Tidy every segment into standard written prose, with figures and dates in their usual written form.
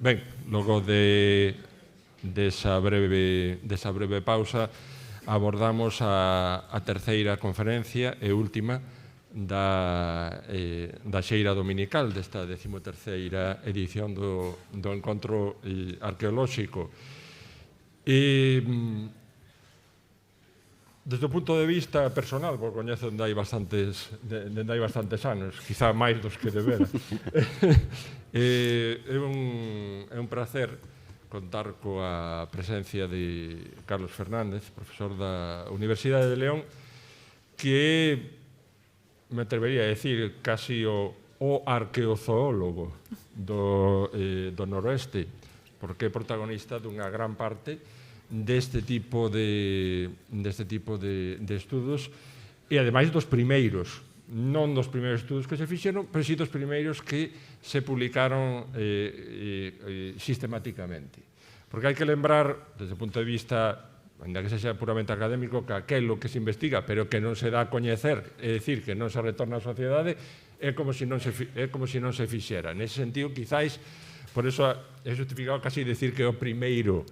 Ben, logo desa breve pausa, abordamos a terceira conferencia e última da xeira dominical desta 13ª edición do Encontro Arqueolóxico. Desde o punto de vista personal, porque coñezo dende hai bastantes anos, quizá máis dos que debera, é un placer contar coa presencia de Carlos Fernández, profesor da Universidade de León, que me atrevería a decir casi o arqueozoólogo do noroeste, porque é protagonista dunha gran parte deste tipo de estudos e, ademais, dos primeiros, non dos primeiros estudos que se fixeron, pero sí dos primeiros que se publicaron sistemáticamente. Porque hai que lembrar, desde o punto de vista, ainda que sexa puramente académico, que aquelo que se investiga, pero que non se dá a coñecer, é dicir, que non se retorna á sociedade, é como se non se fixera. Nese sentido, quizáis, por iso é justificado casi decir que o primeiro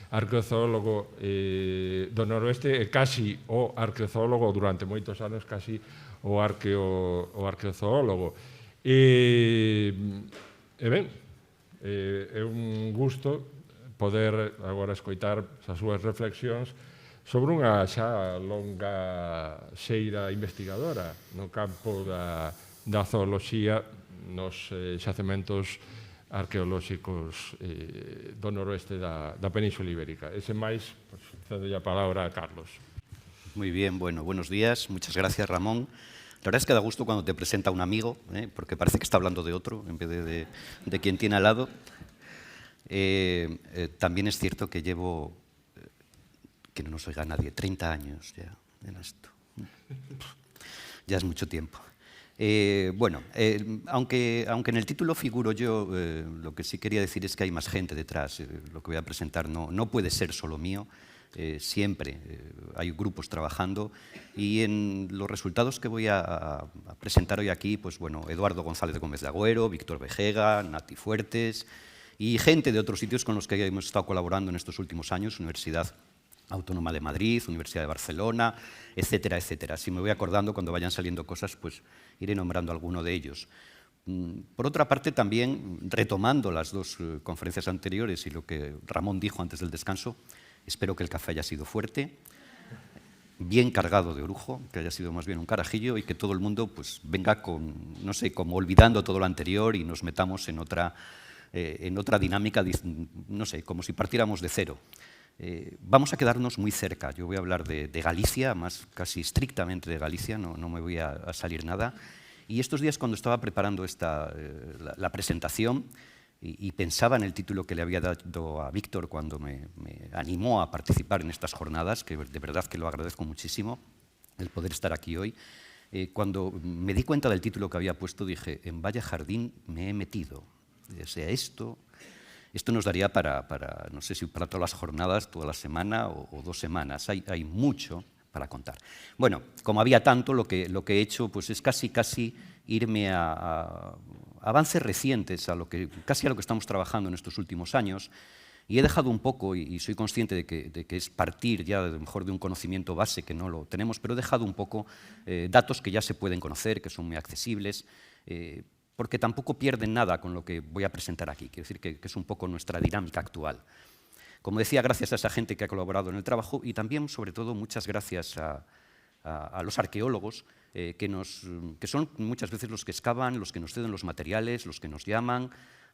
arqueozoólogo do noroeste é casi o arqueozoólogo, durante moitos anos casi o arqueozoólogo. E ben, é un gusto poder agora escoitar as súas reflexións sobre unha xa longa xeira investigadora no campo da zooloxía nos xacementos arqueolóxicos do noroeste da Península Ibérica. Ese máis, cedo a palabra a Carlos. Muy bien, bueno, buenos días. Muchas gracias, Ramón. La verdad es que da gusto cuando te presenta un amigo, porque parece que está hablando de otro en vez de quien tiene al lado. También es cierto que llevo, que no nos oiga nadie, 30 años ya en esto. Ya es mucho tiempo. Aunque en el título figuro yo, lo que sí quería decir es que hay más gente detrás. Lo que voy a presentar no puede ser solo mío. Siempre hay grupos trabajando y en los resultados que voy a presentar hoy aquí, pues bueno, Eduardo González Gómez de Agüero, Víctor Vejega, Nati Fuertes y gente de otros sitios con los que hemos estado colaborando en estos últimos años, Universidad Autónoma de Madrid, Universidad de Barcelona, etcétera, etcétera. Si me voy acordando, cuando vayan saliendo cosas, pues iré nombrando alguno de ellos. Por otra parte, también, retomando las dos conferencias anteriores y lo que Ramón dijo antes del descanso, espero que el café haya sido fuerte, bien cargado de orujo, que haya sido más bien un carajillo y que todo el mundo pues, venga con, no sé, como olvidando todo lo anterior y nos metamos en otra dinámica, no sé, como si partiéramos de cero. Vamos a quedarnos muy cerca. Yo voy a hablar de Galicia, más casi estrictamente de Galicia, no me voy a salir nada. Y estos días, cuando estaba preparando la presentación y pensaba en el título que le había dado a Víctor cuando me animó a participar en estas jornadas, que de verdad que lo agradezco muchísimo, el poder estar aquí hoy, cuando me di cuenta del título que había puesto, dije, en vaya jardín me he metido. O sea, esto nos daría para, no sé si para todas las jornadas, toda la semana o 2 semanas. Hay mucho para contar. Bueno, como había tanto, lo que he hecho pues, es casi irme a avances recientes, casi a lo que estamos trabajando en estos últimos años, y he dejado un poco, y soy consciente de que es partir ya mejor de un conocimiento base que no lo tenemos, pero he dejado un poco datos que ya se pueden conocer, que son muy accesibles, porque tampoco pierden nada con lo que voy a presentar aquí. Quiero decir que es un poco nuestra dinámica actual. Como decía, gracias a esa gente que ha colaborado en el trabajo y también, sobre todo, muchas gracias a los arqueólogos que son muchas veces los que excavan, los que nos ceden los materiales, los que nos llaman,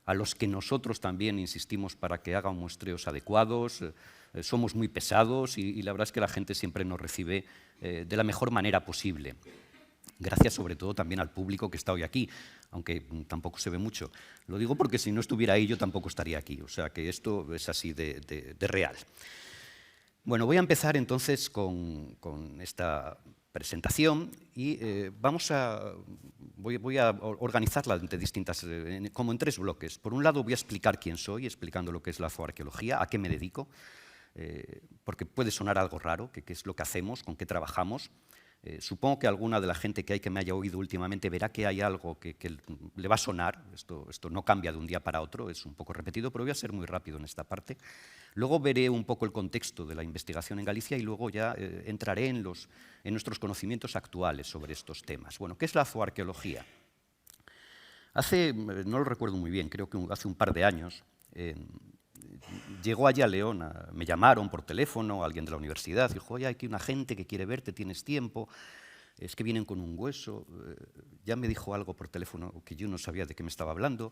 a los que nosotros también insistimos para que hagan muestreos adecuados. Somos muy pesados y la verdad es que la gente siempre nos recibe de la mejor manera posible. Gracias sobre todo también al público que está hoy aquí, aunque tampoco se ve mucho. Lo digo porque si no estuviera ahí yo tampoco estaría aquí, o sea que esto es así de real. Bueno, voy a empezar entonces con esta presentación y voy a organizarla como en 3 bloques. Por un lado voy a explicar quién soy, explicando lo que es la zooarqueología, a qué me dedico, porque puede sonar algo raro, qué es lo que hacemos, con qué trabajamos. Supongo que alguna de la gente que me haya oído últimamente verá que hay algo que le va a sonar. Esto no cambia de un día para otro, es un poco repetido, pero voy a ser muy rápido en esta parte. Luego veré un poco el contexto de la investigación en Galicia y luego ya entraré en nuestros conocimientos actuales sobre estos temas. Bueno, ¿qué es la zooarqueología? No lo recuerdo muy bien, creo que hace un par de años, llegó allí a León, me llamaron por teléfono, alguien de la universidad, dijo, oye, hay aquí una gente que quiere verte, tienes tiempo, es que vienen con un hueso, ya me dijo algo por teléfono que yo no sabía de qué me estaba hablando,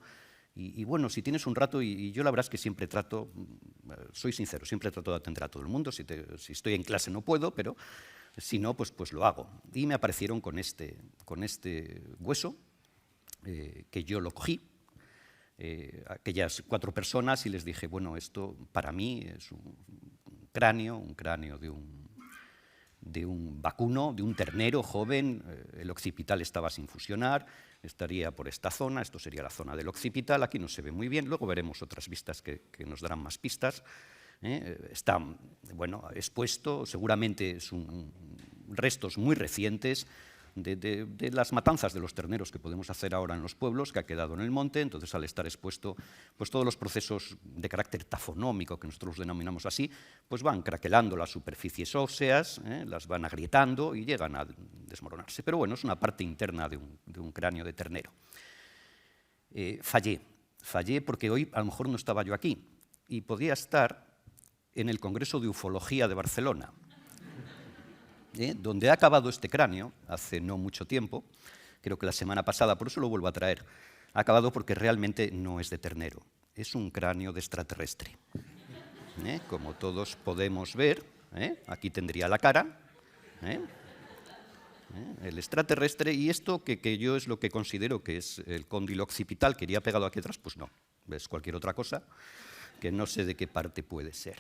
y bueno, si tienes un rato, y yo la verdad es que siempre trato, soy sincero, siempre trato de atender a todo el mundo, si estoy en clase no puedo, pero si no, pues lo hago. Y me aparecieron con este hueso, que yo lo cogí, aquellas 4 personas, y les dije, bueno, esto para mí es un cráneo de un vacuno, de un ternero joven, el occipital estaba sin fusionar, estaría por esta zona, esto sería la zona del occipital, aquí no se ve muy bien, luego veremos otras vistas que nos darán más pistas. Está, bueno, expuesto, seguramente son restos muy recientes, de las matanzas de los terneros que podemos hacer ahora en los pueblos, que ha quedado en el monte. Entonces, al estar expuesto, pues todos los procesos de carácter tafonómico, que nosotros denominamos así, pues van craquelando las superficies óseas, las van agrietando y llegan a desmoronarse. Pero bueno, es una parte interna de un cráneo de ternero. Fallé porque hoy a lo mejor no estaba yo aquí y podía estar en el Congreso de Ufología de Barcelona, donde ha acabado este cráneo hace no mucho tiempo, creo que la semana pasada, por eso lo vuelvo a traer. Ha acabado porque realmente no es de ternero, es un cráneo de extraterrestre. Como todos podemos ver, aquí tendría la cara, el extraterrestre, y esto que yo es lo que considero que es el cóndilo occipital, que iría pegado aquí atrás, pues no, es cualquier otra cosa, que no sé de qué parte puede ser.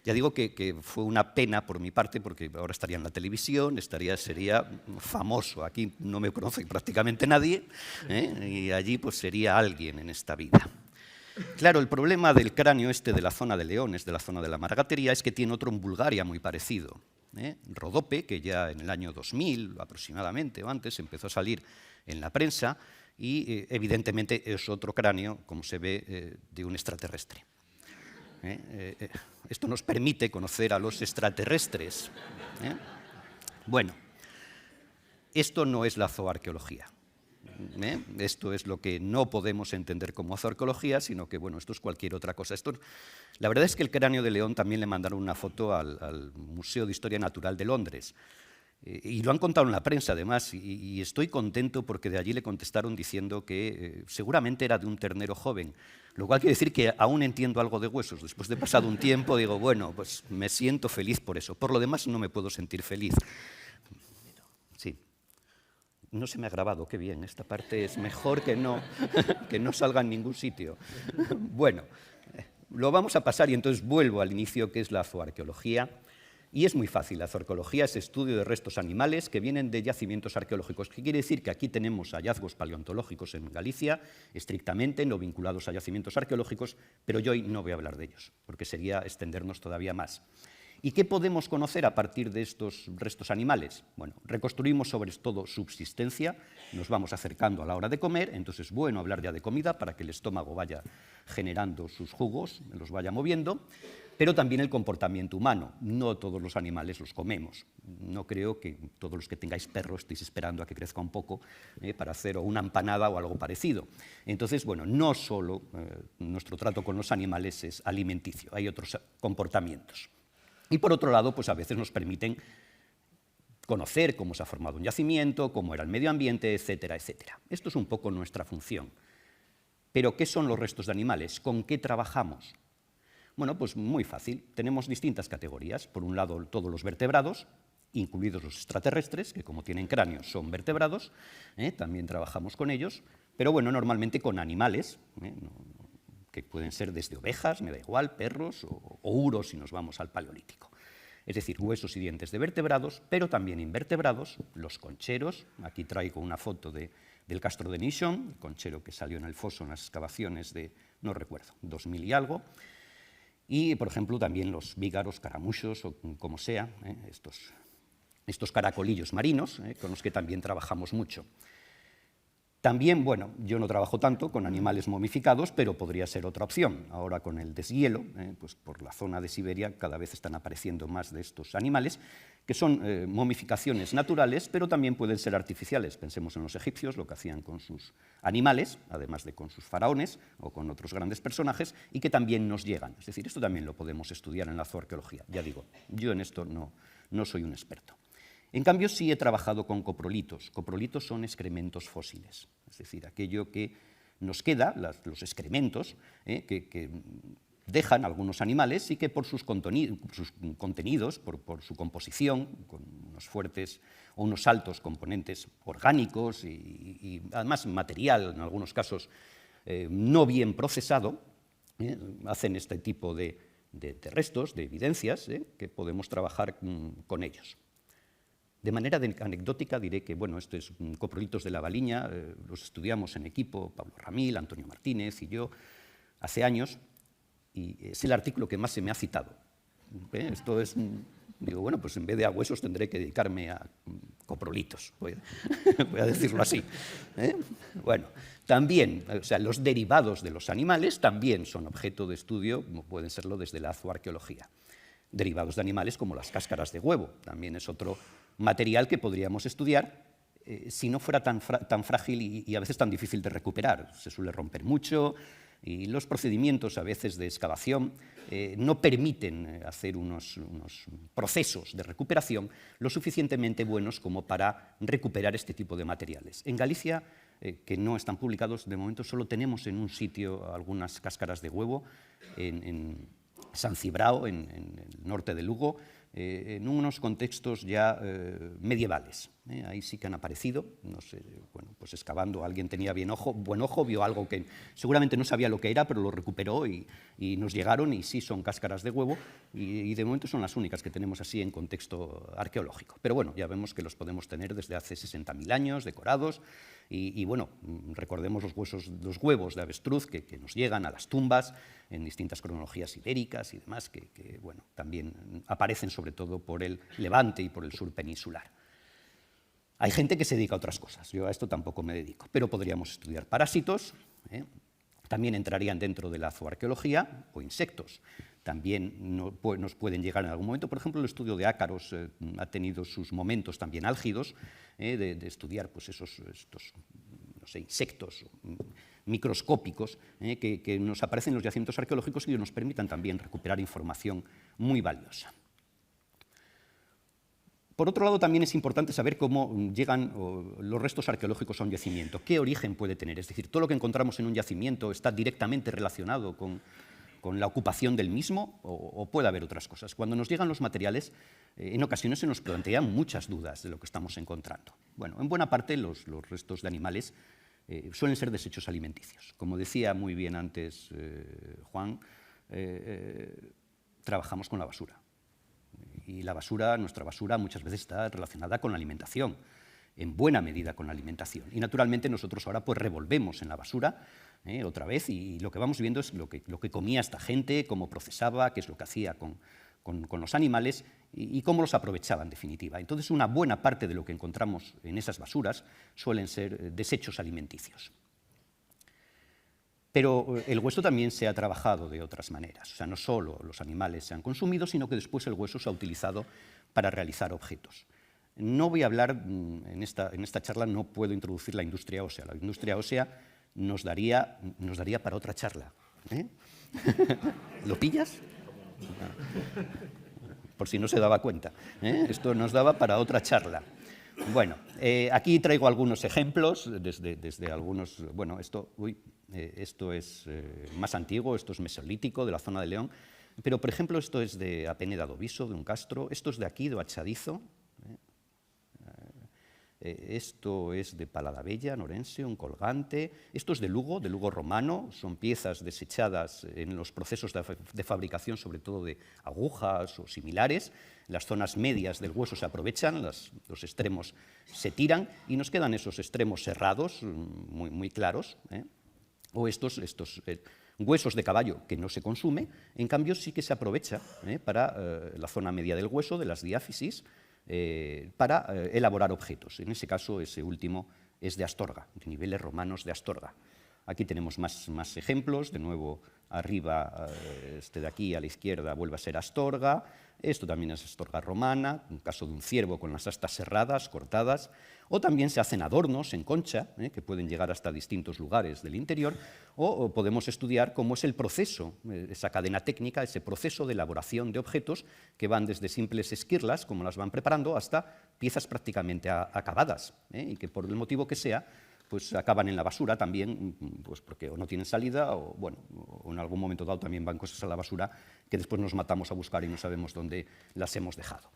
Ya digo que fue una pena por mi parte, porque ahora estaría en la televisión, sería famoso. Aquí no me conoce prácticamente nadie, y allí pues sería alguien en esta vida. Claro, el problema del cráneo de la zona de Leones, de la zona de la Margatería, es que tiene otro en Bulgaria muy parecido. Rodope, que ya en el año 2000 aproximadamente o antes empezó a salir en la prensa, y evidentemente es otro cráneo, como se ve, de un extraterrestre. Esto nos permite conocer a los extraterrestres. Bueno, esto no es la zooarqueología. Esto es lo que no podemos entender como zooarqueología, sino que, bueno, esto es cualquier otra cosa. La verdad es que el cráneo de león también le mandaron una foto al Museo de Historia Natural de Londres. Y lo han contado en la prensa, además, y estoy contento porque de allí le contestaron diciendo que seguramente era de un ternero joven, lo cual quiere decir que aún entiendo algo de huesos. Después de pasado un tiempo, digo, bueno, pues me siento feliz por eso. Por lo demás, no me puedo sentir feliz. Sí. No se me ha grabado, qué bien. Esta parte es mejor que no salga en ningún sitio. Bueno, lo vamos a pasar y entonces vuelvo al inicio, que es la zooarqueología. Y es muy fácil, la zooarqueología es estudio de restos animales que vienen de yacimientos arqueológicos. ¿Qué quiere decir? Que aquí tenemos hallazgos paleontológicos en Galicia, estrictamente, no vinculados a yacimientos arqueológicos, pero yo hoy no voy a hablar de ellos, porque sería extendernos todavía más. ¿Y qué podemos conocer a partir de estos restos animales? Bueno, reconstruimos sobre todo subsistencia, nos vamos acercando a la hora de comer, entonces es bueno hablar ya de comida para que el estómago vaya generando sus jugos, los vaya moviendo, pero también el comportamiento humano. No todos los animales los comemos. No creo que todos los que tengáis perro estéis esperando a que crezca un poco para hacer una empanada o algo parecido. Entonces, bueno, no solo nuestro trato con los animales es alimenticio, hay otros comportamientos. Y por otro lado, pues a veces nos permiten conocer cómo se ha formado un yacimiento, cómo era el medio ambiente, etcétera, etcétera. Esto es un poco nuestra función. Pero, ¿qué son los restos de animales? ¿Con qué trabajamos? Bueno, pues muy fácil. Tenemos distintas categorías. Por un lado, todos los vertebrados, incluidos los extraterrestres, que como tienen cráneos son vertebrados, también trabajamos con ellos, pero bueno, normalmente con animales, que pueden ser desde ovejas, me da igual, perros o uros si nos vamos al Paleolítico. Es decir, huesos y dientes de vertebrados, pero también invertebrados, los concheros. Aquí traigo una foto del castro de Nixon, el conchero que salió en el foso en las excavaciones de, no recuerdo, 2000 y algo. Y, por ejemplo, también los vígaros, caramuchos o como sea, estos estos caracolillos marinos, con los que también trabajamos mucho. También, bueno, yo no trabajo tanto con animales momificados, pero podría ser otra opción. Ahora con el deshielo, pues por la zona de Siberia cada vez están apareciendo más de estos animales, que son momificaciones naturales, pero también pueden ser artificiales. Pensemos en los egipcios, lo que hacían con sus animales, además de con sus faraones o con otros grandes personajes, y que también nos llegan. Es decir, esto también lo podemos estudiar en la zooarqueología. Ya digo, yo en esto no soy un experto. En cambio, sí he trabajado con coprolitos. Coprolitos son excrementos fósiles, es decir, aquello que nos queda, los excrementos, que dejan algunos animales y que por sus contenidos, por su composición, con unos fuertes o unos altos componentes orgánicos y además material, en algunos casos no bien procesado, hacen este tipo de restos, de evidencias, que podemos trabajar con ellos. De manera anecdótica diré que, bueno, esto es coprolitos de la Baliña, los estudiamos en equipo, Pablo Ramil, Antonio Martínez y yo, hace años, y es el artículo que más se me ha citado. Esto es, digo, bueno, pues en vez de a huesos tendré que dedicarme a coprolitos, voy a decirlo así. Bueno, también, o sea, los derivados de los animales también son objeto de estudio, como pueden serlo desde la zooarqueología. Derivados de animales como las cáscaras de huevo, también es otro material que podríamos estudiar si no fuera tan frágil y a veces tan difícil de recuperar. Se suele romper mucho y los procedimientos a veces de excavación no permiten hacer unos procesos de recuperación lo suficientemente buenos como para recuperar este tipo de materiales. En Galicia, que no están publicados, de momento solo tenemos en un sitio algunas cáscaras de huevo, en San Cibrao, en el norte de Lugo, en unos contextos ya medievales. Ahí sí que han aparecido, no sé, bueno, pues excavando alguien tenía buen ojo, vio algo que seguramente no sabía lo que era, pero lo recuperó y nos llegaron y sí son cáscaras de huevo y de momento son las únicas que tenemos así en contexto arqueológico. Pero bueno, ya vemos que los podemos tener desde hace 60.000 años, decorados, y bueno, recordemos los huevos de avestruz que nos llegan a las tumbas en distintas cronologías ibéricas y demás, que bueno, también aparecen sobre todo por el Levante y por el sur peninsular. Hay gente que se dedica a otras cosas, yo a esto tampoco me dedico, pero podríamos estudiar parásitos, también entrarían dentro de la zooarqueología, o insectos. También nos pueden llegar en algún momento. Por ejemplo, el estudio de ácaros ha tenido sus momentos también álgidos de estudiar pues, estos no sé, insectos microscópicos que nos aparecen en los yacimientos arqueológicos y que nos permitan también recuperar información muy valiosa. Por otro lado, también es importante saber cómo llegan los restos arqueológicos a un yacimiento, qué origen puede tener. Es decir, todo lo que encontramos en un yacimiento está directamente relacionado con la ocupación del mismo o puede haber otras cosas. Cuando nos llegan los materiales, en ocasiones se nos plantean muchas dudas de lo que estamos encontrando. Bueno, en buena parte los restos de animales suelen ser desechos alimenticios. Como decía muy bien antes Juan, trabajamos con la basura. Y nuestra basura muchas veces está relacionada con la alimentación, en buena medida con la alimentación. Y naturalmente nosotros ahora pues revolvemos en la basura otra vez y lo que vamos viendo es lo que comía esta gente, cómo procesaba, qué es lo que hacía con los animales y cómo los aprovechaba en definitiva. Entonces una buena parte de lo que encontramos en esas basuras suelen ser desechos alimenticios. Pero el hueso también se ha trabajado de otras maneras. O sea, no solo los animales se han consumido, sino que después el hueso se ha utilizado para realizar objetos. No voy a hablar, en esta charla no puedo introducir la industria ósea. La industria ósea nos daría para otra charla. ¿Lo pillas? Por si no se daba cuenta. Esto nos daba para otra charla. Bueno, aquí traigo algunos ejemplos, desde algunos... Bueno, esto es más antiguo, esto es mesolítico, de la zona de León, pero, por ejemplo, esto es de Apeneda do Viso, de un castro, esto es de aquí, de Achadizo, esto es de Paladabella, Norense, un colgante, esto es de Lugo romano, son piezas desechadas en los procesos de fabricación, sobre todo de agujas o similares. Las zonas medias del hueso se aprovechan, los extremos se tiran y nos quedan esos extremos cerrados, muy claros, o estos huesos de caballo que no se consume, en cambio sí que se aprovecha para la zona media del hueso, de las diáfisis, para elaborar objetos. En ese caso, ese último es de Astorga, de niveles romanos de Astorga. Aquí tenemos más ejemplos, de nuevo arriba, este de aquí a la izquierda vuelve a ser Astorga, esto también es Astorga romana, un caso de un ciervo con las astas serradas, cortadas, o también se hacen adornos en concha, que pueden llegar hasta distintos lugares del interior, o podemos estudiar cómo es el proceso, esa cadena técnica, ese proceso de elaboración de objetos que van desde simples esquirlas, como las van preparando, hasta piezas prácticamente acabadas, y que por el motivo que sea, pues acaban en la basura también, pues porque o no tienen salida o, bueno, o en algún momento dado también van cosas a la basura que después nos matamos a buscar y no sabemos dónde las hemos dejado.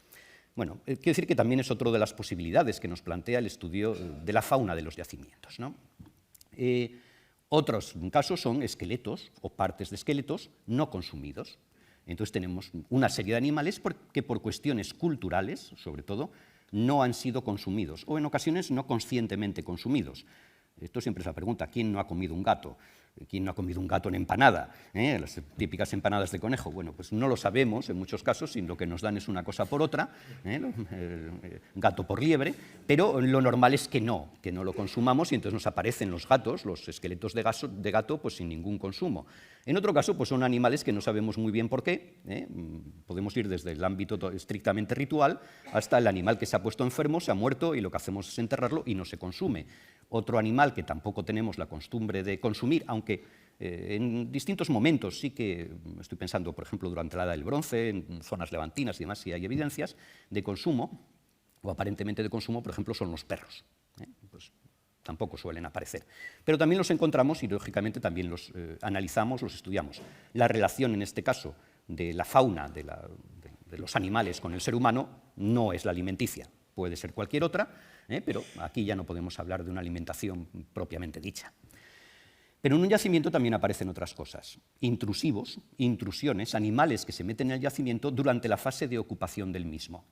Bueno, quiero decir que también es otra de las posibilidades que nos plantea el estudio de la fauna de los yacimientos, ¿no? Otros casos son esqueletos o partes de esqueletos no consumidos. Entonces tenemos una serie de animales que por cuestiones culturales, sobre todo, no han sido consumidos, o en ocasiones no conscientemente consumidos. Esto siempre es la pregunta, ¿quién no ha comido un gato? ¿Quién no ha comido un gato en empanada? Las típicas empanadas de conejo. Bueno, pues no lo sabemos en muchos casos, y lo que nos dan es una cosa por otra, gato por liebre, pero lo normal es que no lo consumamos, y entonces nos aparecen los gatos, los esqueletos de gato, pues sin ningún consumo. En otro caso, pues son animales que no sabemos muy bien por qué. Podemos ir desde el ámbito estrictamente ritual hasta el animal que se ha puesto enfermo, se ha muerto, y lo que hacemos es enterrarlo y no se consume. Otro animal que tampoco tenemos la costumbre de consumir, aunque en distintos momentos sí que, estoy pensando, por ejemplo, durante la Edad del Bronce, en zonas levantinas y demás, sí hay evidencias de consumo, o aparentemente de consumo, por ejemplo, son los perros. Pues tampoco suelen aparecer. Pero también los encontramos y, lógicamente, también los analizamos, los estudiamos. La relación, en este caso, de la fauna, de los animales con el ser humano, no es la alimenticia. Puede ser cualquier otra, pero aquí ya no podemos hablar de una alimentación propiamente dicha. Pero en un yacimiento también aparecen otras cosas. Intrusivos, intrusiones, animales que se meten en el yacimiento durante la fase de ocupación del mismo.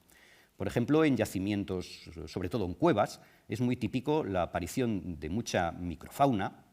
Por ejemplo, en yacimientos, sobre todo en cuevas, es muy típico la aparición de mucha microfauna,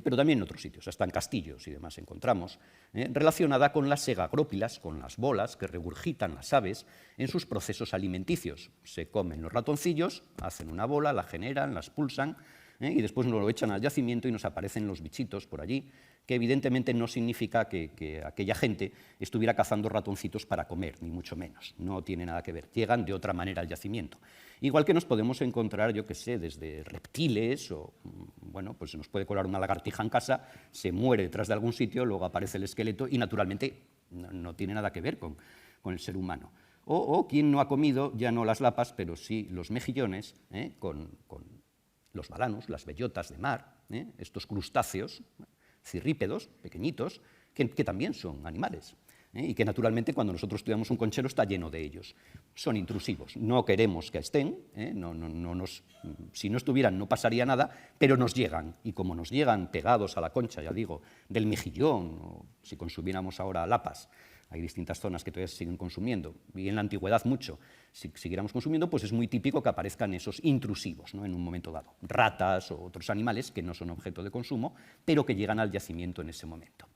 pero también en otros sitios, hasta en castillos y demás encontramos, relacionada con las segagrópilas, con las bolas que regurgitan las aves en sus procesos alimenticios. Se comen los ratoncillos, hacen una bola, la generan, la expulsan, y después nos lo echan al yacimiento y nos aparecen los bichitos por allí, que evidentemente no significa que aquella gente estuviera cazando ratoncitos para comer, ni mucho menos. No tiene nada que ver. Llegan de otra manera al yacimiento. Igual que nos podemos encontrar, yo qué sé, desde reptiles, o bueno, pues se nos puede colar una lagartija en casa, se muere detrás de algún sitio, luego aparece el esqueleto y naturalmente no tiene nada que ver con el ser humano. O quien no ha comido, ya no las lapas, pero sí los mejillones, con los balanos, las bellotas de mar, estos crustáceos cirrípedos, pequeñitos, que también son animales, y que naturalmente cuando nosotros estudiamos un conchero está lleno de ellos. Son intrusivos, no queremos que estén, si no estuvieran no pasaría nada, pero nos llegan, y como nos llegan pegados a la concha, ya digo, del mejillón, o si consumiéramos ahora lapas, hay distintas zonas que todavía se siguen consumiendo, y en la antigüedad mucho, si siguiéramos consumiendo, pues es muy típico que aparezcan esos intrusivos, ¿no?, en un momento dado. Ratas o otros animales que no son objeto de consumo, pero que llegan al yacimiento en ese momento.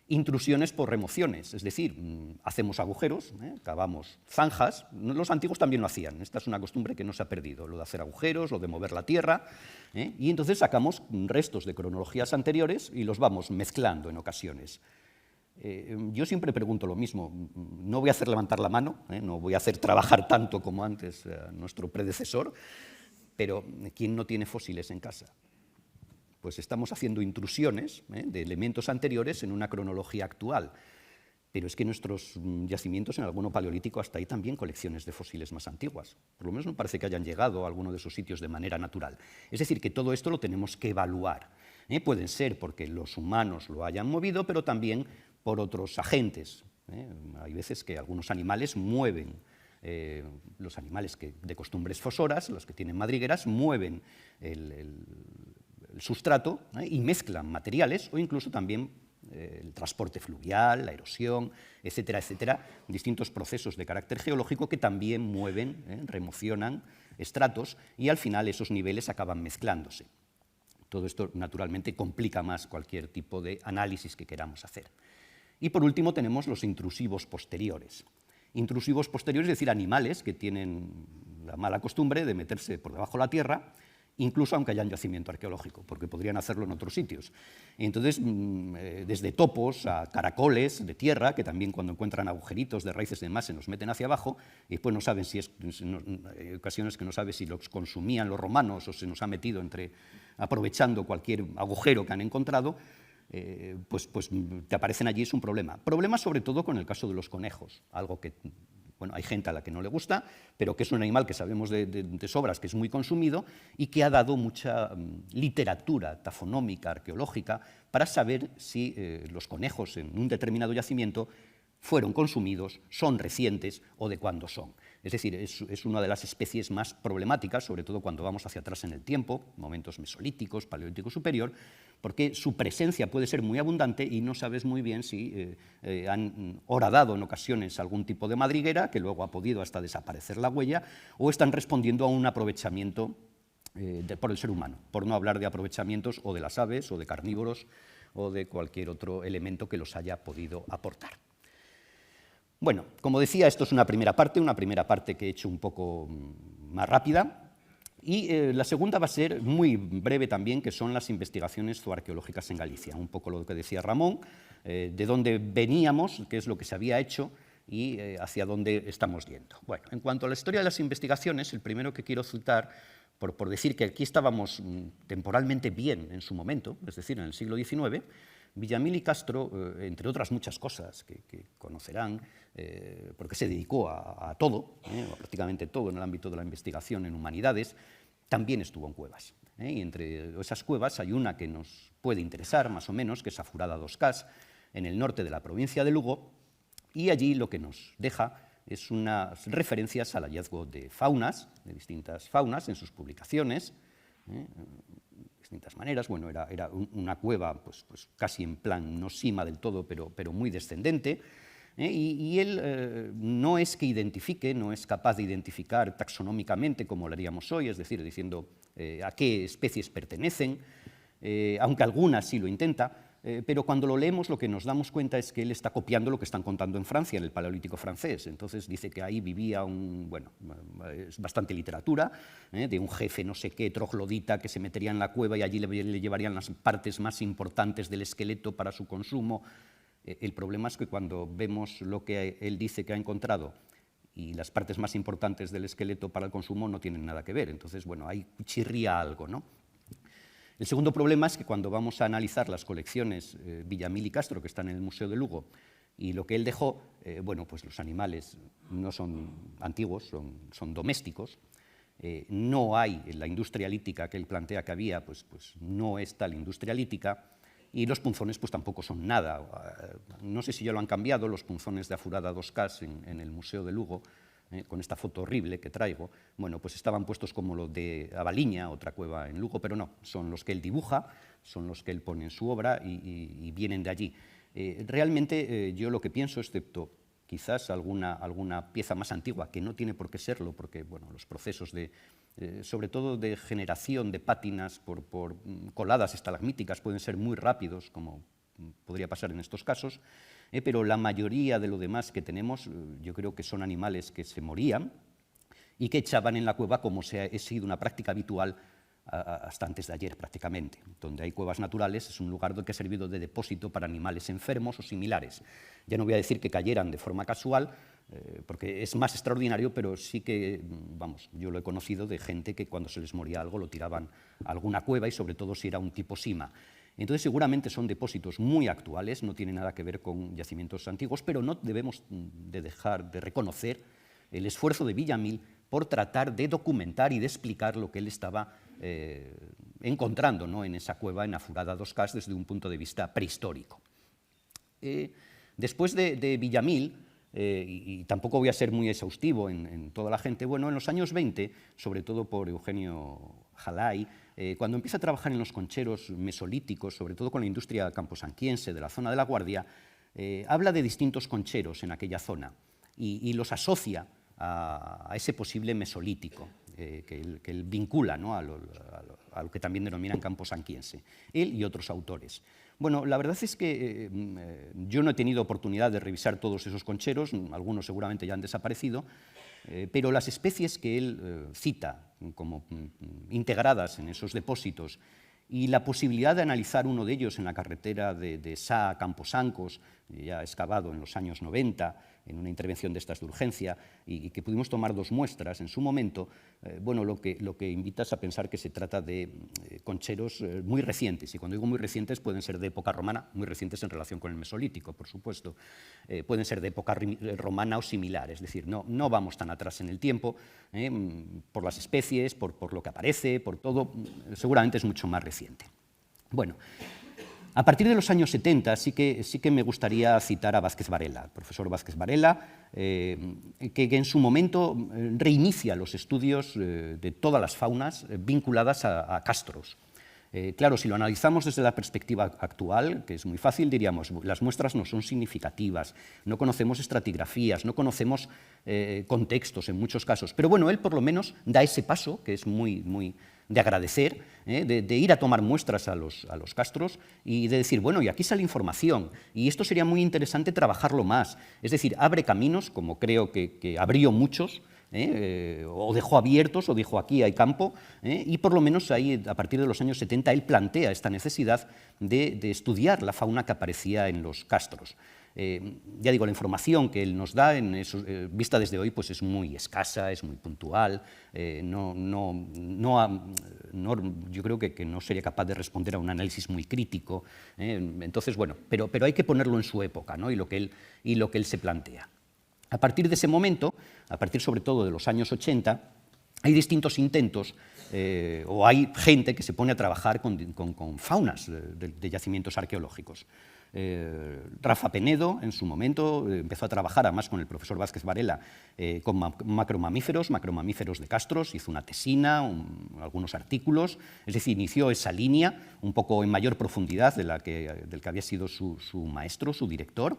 Intrusiones por remociones, es decir, hacemos agujeros, cavamos zanjas. Los antiguos también lo hacían, esta es una costumbre que no se ha perdido, lo de hacer agujeros, lo de mover la tierra, y entonces sacamos restos de cronologías anteriores y los vamos mezclando en ocasiones. Yo siempre pregunto lo mismo, no voy a hacer levantar la mano, no voy a hacer trabajar tanto como antes nuestro predecesor, pero ¿quién no tiene fósiles en casa? Pues estamos haciendo intrusiones de elementos anteriores en una cronología actual, pero es que nuestros yacimientos en alguno paleolítico hasta hay también colecciones de fósiles más antiguas, por lo menos no parece que hayan llegado a alguno de esos sitios de manera natural. Es decir, que todo esto lo tenemos que evaluar. Pueden ser porque los humanos lo hayan movido, pero también por otros agentes. Hay veces que algunos animales mueven, los animales de costumbres fosoras, los que tienen madrigueras, mueven el sustrato y mezclan materiales, o incluso también el transporte fluvial, la erosión, etcétera, etcétera, distintos procesos de carácter geológico que también mueven, remocionan estratos, y al final esos niveles acaban mezclándose. Todo esto, naturalmente, complica más cualquier tipo de análisis que queramos hacer. Y por último tenemos los intrusivos posteriores. Intrusivos posteriores, es decir, animales que tienen la mala costumbre de meterse por debajo de la tierra, incluso aunque haya un yacimiento arqueológico, porque podrían hacerlo en otros sitios. Entonces, desde topos a caracoles de tierra, que también cuando encuentran agujeritos de raíces y demás se nos meten hacia abajo, y después no saben si hay ocasiones que no saben si los consumían los romanos o se nos ha metido aprovechando cualquier agujero que han encontrado, pues te aparecen allí, es un problema. Problema sobre todo con el caso de los conejos, algo que bueno, hay gente a la que no le gusta, pero que es un animal que sabemos de sobras que es muy consumido y que ha dado mucha literatura tafonómica, arqueológica, para saber si los conejos en un determinado yacimiento fueron consumidos, son recientes o de cuándo son. Es decir, es una de las especies más problemáticas, sobre todo cuando vamos hacia atrás en el tiempo, momentos mesolíticos, paleolítico superior, porque su presencia puede ser muy abundante y no sabes muy bien si han horadado en ocasiones algún tipo de madriguera, que luego ha podido hasta desaparecer la huella, o están respondiendo a un aprovechamiento por el ser humano, por no hablar de aprovechamientos o de las aves o de carnívoros o de cualquier otro elemento que los haya podido aportar. Bueno, como decía, esto es una primera parte que he hecho un poco más rápida, y la segunda va a ser muy breve también, que son las investigaciones zooarqueológicas en Galicia, un poco lo que decía Ramón, de dónde veníamos, qué es lo que se había hecho y hacia dónde estamos yendo. Bueno, en cuanto a la historia de las investigaciones, el primero que quiero citar, por decir que aquí estábamos temporalmente bien en su momento, es decir, en el siglo XIX, Villamil y Castro, entre otras muchas cosas que conocerán, porque se dedicó a todo, a prácticamente todo en el ámbito de la investigación en humanidades, también estuvo en cuevas. Y entre esas cuevas hay una que nos puede interesar, más o menos, que es Afurada dos Cas, en el norte de la provincia de Lugo, y allí lo que nos deja es unas referencias al hallazgo de faunas, de distintas faunas, en sus publicaciones, distintas maneras. Bueno, era una cueva pues casi en plan, no cima del todo, pero muy descendente, y él no es que identifique, no es capaz de identificar taxonómicamente como lo haríamos hoy, es decir, diciendo a qué especies pertenecen, aunque algunas sí lo intenta, pero cuando lo leemos lo que nos damos cuenta es que él está copiando lo que están contando en Francia, en el Paleolítico francés. Entonces dice que ahí vivía es bastante literatura, de un jefe no sé qué, troglodita, que se metería en la cueva y allí le llevarían las partes más importantes del esqueleto para su consumo. El problema es que cuando vemos lo que él dice que ha encontrado y las partes más importantes del esqueleto para el consumo no tienen nada que ver. Entonces, bueno, ahí chirría algo, ¿no? El segundo problema es que cuando vamos a analizar las colecciones Villamil y Castro, que están en el Museo de Lugo, y lo que él dejó, bueno, pues los animales no son antiguos, son domésticos. No hay la industria lítica que él plantea que había, pues no es tal industria lítica, y los punzones pues tampoco son nada. No sé si ya lo han cambiado, los punzones de Afurada dos Cas en el Museo de Lugo, con esta foto horrible que traigo, bueno, pues estaban puestos como los de Avaliña, otra cueva en Lugo, pero no, son los que él dibuja, son los que él pone en su obra y vienen de allí. Realmente yo lo que pienso, excepto quizás alguna pieza más antigua, que no tiene por qué serlo, porque bueno, los procesos sobre todo de generación de pátinas por coladas estalagmíticas pueden ser muy rápidos, como podría pasar en estos casos, pero la mayoría de lo demás que tenemos yo creo que son animales que se morían y que echaban en la cueva como ha sido una práctica habitual hasta antes de ayer prácticamente. Donde hay cuevas naturales es un lugar que ha servido de depósito para animales enfermos o similares. Ya no voy a decir que cayeran de forma casual, porque es más extraordinario, pero sí que, vamos, yo lo he conocido de gente que cuando se les moría algo lo tiraban a alguna cueva y sobre todo si era un tipo sima. Entonces seguramente son depósitos muy actuales, no tienen nada que ver con yacimientos antiguos, pero no debemos de dejar de reconocer el esfuerzo de Villamil por tratar de documentar y de explicar lo que él estaba encontrando, ¿no?, en esa cueva en Afurada dos Cas desde un punto de vista prehistórico. Después de Villamil, y tampoco voy a ser muy exhaustivo en toda la gente, bueno, en los años 20, sobre todo por Eugenio Jalay, cuando empieza a trabajar en los concheros mesolíticos, sobre todo con la industria camposanquiense de la zona de La Guardia, habla de distintos concheros en aquella zona y los asocia a ese posible mesolítico que él vincula, ¿no?, a lo que también denominan camposanquiense, él y otros autores. Bueno, la verdad es que yo no he tenido oportunidad de revisar todos esos concheros, algunos seguramente ya han desaparecido, pero las especies que él cita como integradas en esos depósitos y la posibilidad de analizar uno de ellos en la carretera de Sá a Camposancos, ya excavado en los años 90, en una intervención de estas de urgencia, y que pudimos tomar 2 muestras en su momento, bueno, lo que invita es a pensar que se trata de concheros muy recientes, y cuando digo muy recientes pueden ser de época romana, muy recientes en relación con el Mesolítico, por supuesto, pueden ser de época romana o similar, es decir, no vamos tan atrás en el tiempo, por las especies, por lo que aparece, por todo, seguramente es mucho más reciente. Bueno, a partir de los años 70 sí que me gustaría citar a Vázquez Varela, el profesor Vázquez Varela, que en su momento reinicia los estudios de todas las faunas vinculadas a castros. Claro, si lo analizamos desde la perspectiva actual, que es muy fácil, diríamos, las muestras no son significativas, no conocemos estratigrafías, no conocemos contextos en muchos casos, pero bueno, él por lo menos da ese paso, que es muy de agradecer, de ir a tomar muestras a los castros y de decir, bueno, y aquí sale información, y esto sería muy interesante trabajarlo más. Es decir, abre caminos, como creo que abrió muchos, o dejó abiertos, o dijo aquí hay campo, y por lo menos ahí, a partir de los años 70, él plantea esta necesidad de estudiar la fauna que aparecía en los castros. Ya digo, la información que él nos da, vista desde hoy, pues es muy escasa, es muy puntual, yo creo que no sería capaz de responder a un análisis muy crítico, entonces, bueno, pero hay que ponerlo en su época, ¿no? y lo que él se plantea. A partir de ese momento, a partir sobre todo de los años 80, hay distintos intentos, o hay gente que se pone a trabajar con faunas de yacimientos arqueológicos. Rafa Penedo, en su momento, empezó a trabajar, además con el profesor Vázquez Varela, con macromamíferos de castros, hizo una tesina, algunos artículos, es decir, inició esa línea un poco en mayor profundidad del que había sido su maestro, su director.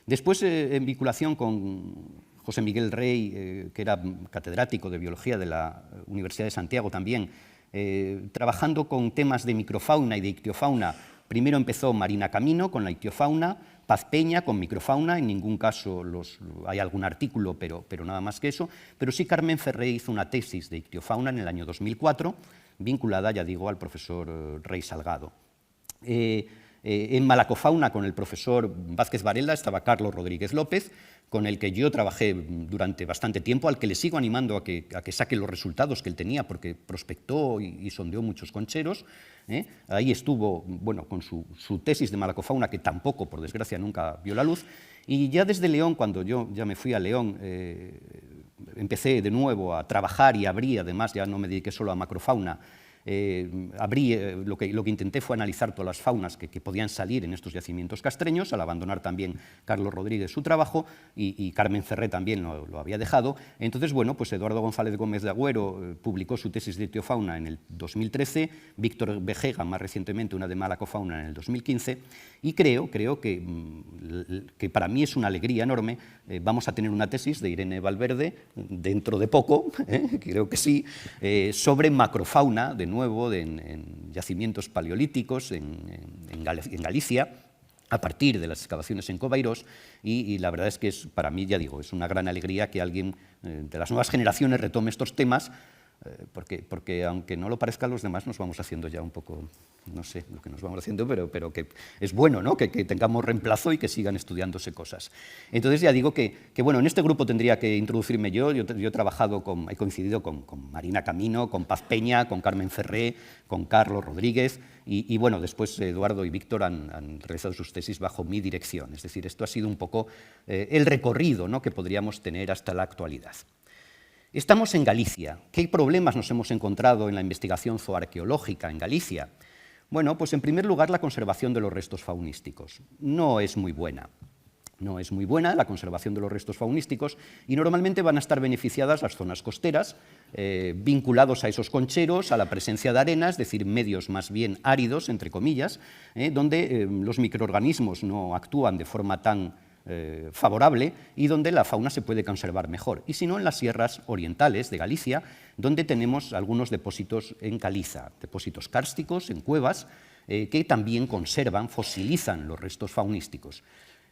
Después, en vinculación con José Miguel Rey, que era catedrático de Biología de la Universidad de Santiago también, trabajando con temas de microfauna y de ictiofauna. Primero empezó Marina Camino con la ictiofauna, Paz Peña con microfauna, en ningún caso hay algún artículo, pero nada más que eso. Pero sí Carmen Ferré hizo una tesis de ictiofauna en el año 2004, vinculada, ya digo, al profesor Rey Salgado. En malacofauna, con el profesor Vázquez Varela, estaba Carlos Rodríguez López, con el que yo trabajé durante bastante tiempo, al que le sigo animando a que saque los resultados que él tenía, porque prospectó y sondeó muchos concheros. Ahí estuvo, bueno, con su tesis de malacofauna, que tampoco, por desgracia, nunca vio la luz. Y ya desde León, cuando yo ya me fui a León, empecé de nuevo a trabajar y abrí, además, ya no me dediqué solo a macrofauna, lo que intenté fue analizar todas las faunas que podían salir en estos yacimientos castreños, al abandonar también Carlos Rodríguez su trabajo, y Carmen Ferré también lo había dejado. Entonces, bueno, pues Eduardo González Gómez de Agüero publicó su tesis de ictiofauna en el 2013, Víctor Vejega, más recientemente, una de malacofauna en el 2015, y creo que para mí es una alegría enorme. Vamos a tener una tesis de Irene Valverde dentro de poco, creo que sí, sobre macrofauna, de nuevo, en yacimientos paleolíticos en Galicia, a partir de las excavaciones en Covairós, y la verdad es que para mí, ya digo, es una gran alegría que alguien de las nuevas generaciones retome estos temas, porque aunque no lo parezca a los demás, nos vamos haciendo ya un poco, no sé lo que nos vamos haciendo, pero que es bueno, ¿no? que tengamos reemplazo y que sigan estudiándose cosas. Entonces ya digo que bueno, en este grupo tendría que introducirme yo he trabajado he coincidido con Marina Camino, con Paz Peña, con Carmen Ferré, con Carlos Rodríguez, y bueno, después Eduardo y Víctor han realizado sus tesis bajo mi dirección. Es decir, esto ha sido un poco el recorrido, ¿no? que podríamos tener hasta la actualidad. Estamos en Galicia. ¿Qué problemas nos hemos encontrado en la investigación zooarqueológica en Galicia? Bueno, pues en primer lugar la conservación de los restos faunísticos. No es muy buena. No es muy buena la conservación de los restos faunísticos y normalmente van a estar beneficiadas las zonas costeras, vinculados a esos concheros, a la presencia de arena, es decir, medios más bien áridos, entre comillas, donde los microorganismos no actúan de forma tan favorable y donde la fauna se puede conservar mejor. Y si no, en las sierras orientales de Galicia, donde tenemos algunos depósitos en caliza, depósitos kársticos en cuevas, que también conservan, fosilizan los restos faunísticos.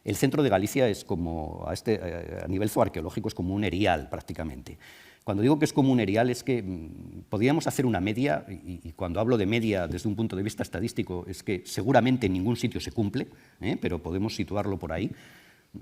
El centro de Galicia es como, a nivel zooarqueológico, es como un erial prácticamente. Cuando digo que es como un erial es que podríamos hacer una media, y cuando hablo de media desde un punto de vista estadístico es que seguramente en ningún sitio se cumple, pero podemos situarlo por ahí.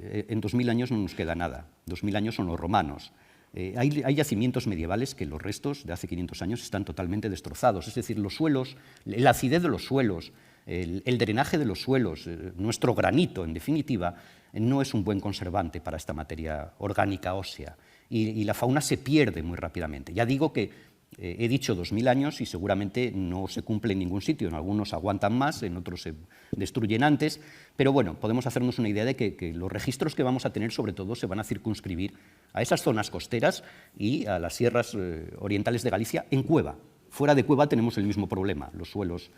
En 2000 años no nos queda nada, 2000 años son los romanos. Hay yacimientos medievales que los restos de hace 500 años están totalmente destrozados, es decir, los suelos, la acidez de los suelos, el drenaje de los suelos, nuestro granito, en definitiva, no es un buen conservante para esta materia orgánica ósea y la fauna se pierde muy rápidamente. Ya digo que he dicho 2000 años y seguramente no se cumple en ningún sitio, en algunos aguantan más, en otros se destruyen antes, pero bueno, podemos hacernos una idea de que los registros que vamos a tener sobre todo se van a circunscribir a esas zonas costeras y a las sierras orientales de Galicia en cueva. Fuera de cueva tenemos el mismo problema, los suelos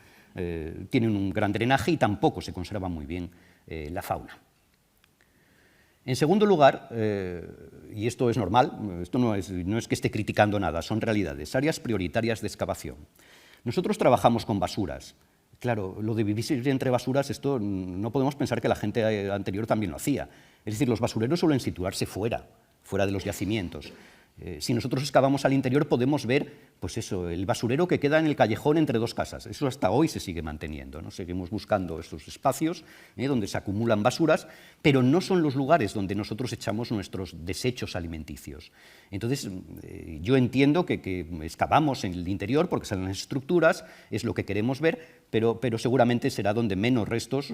tienen un gran drenaje y tampoco se conserva muy bien la fauna. En segundo lugar, y esto es normal, esto no es que esté criticando nada, son realidades, áreas prioritarias de excavación. Nosotros trabajamos con basuras. Claro, lo de vivir entre basuras, esto no podemos pensar que la gente anterior también lo hacía. Es decir, los basureros suelen situarse fuera de los yacimientos. Si nosotros excavamos al interior podemos ver pues eso, el basurero que queda en el callejón entre dos casas. Eso hasta hoy se sigue manteniendo, ¿no? Seguimos buscando estos espacios donde se acumulan basuras, pero no son los lugares donde nosotros echamos nuestros desechos alimenticios. Entonces, yo entiendo que excavamos en el interior porque salen las estructuras, es lo que queremos ver, pero seguramente será donde menos restos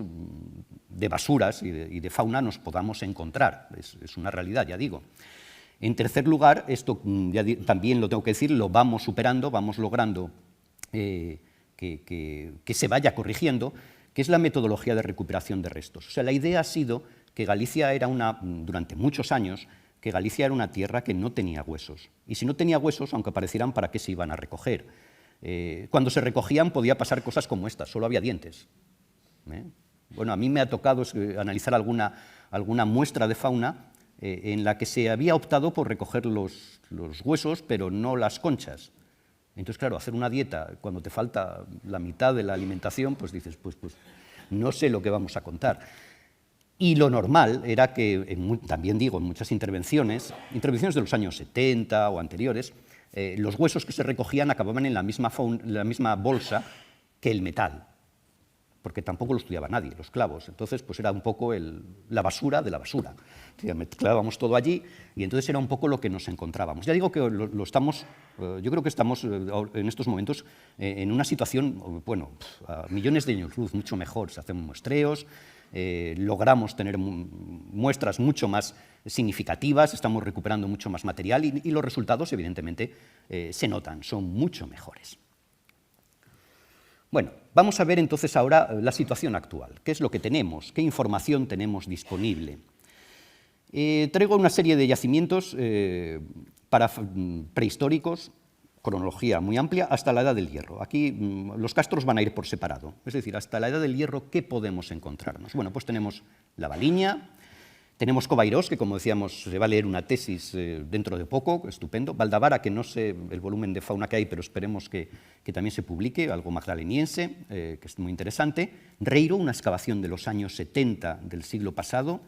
de basuras y de fauna nos podamos encontrar. Es una realidad, ya digo. En tercer lugar, esto también lo tengo que decir, lo vamos superando, vamos logrando que se vaya corrigiendo, que es la metodología de recuperación de restos. O sea, la idea ha sido que Galicia era durante muchos años, que Galicia era una tierra que no tenía huesos. Y si no tenía huesos, aunque aparecieran, ¿para qué se iban a recoger? Cuando se recogían podía pasar cosas como estas, solo había dientes. Bueno, a mí me ha tocado analizar alguna muestra de fauna en la que se había optado por recoger los huesos, pero no las conchas. Entonces, claro, hacer una dieta cuando te falta la mitad de la alimentación, pues dices, pues no sé lo que vamos a contar. Y lo normal era que, también digo, en muchas intervenciones de los años 70 o anteriores, los huesos que se recogían acababan en la misma bolsa que el metal, porque tampoco lo estudiaba nadie, los clavos. Entonces, pues era un poco la basura de la basura. Mezclábamos todo allí y entonces era un poco lo que nos encontrábamos. Ya digo que yo creo que estamos en estos momentos en una situación, bueno, a millones de años luz, mucho mejor. Se hacen muestreos, logramos tener muestras mucho más significativas, estamos recuperando mucho más material y los resultados, evidentemente, se notan, son mucho mejores. Bueno, vamos a ver entonces ahora la situación actual. ¿Qué es lo que tenemos? ¿Qué información tenemos disponible? Traigo una serie de yacimientos prehistóricos, cronología muy amplia, hasta la Edad del Hierro. Aquí los castros van a ir por separado. Es decir, hasta la Edad del Hierro, ¿qué podemos encontrarnos? Bueno, pues tenemos la Baliña, tenemos Covairós, que como decíamos se va a leer una tesis dentro de poco, estupendo. Valdavara, que no sé el volumen de fauna que hay, pero esperemos que también se publique, algo magdaleniense, que es muy interesante. Reiro, una excavación de los años 70 del siglo pasado,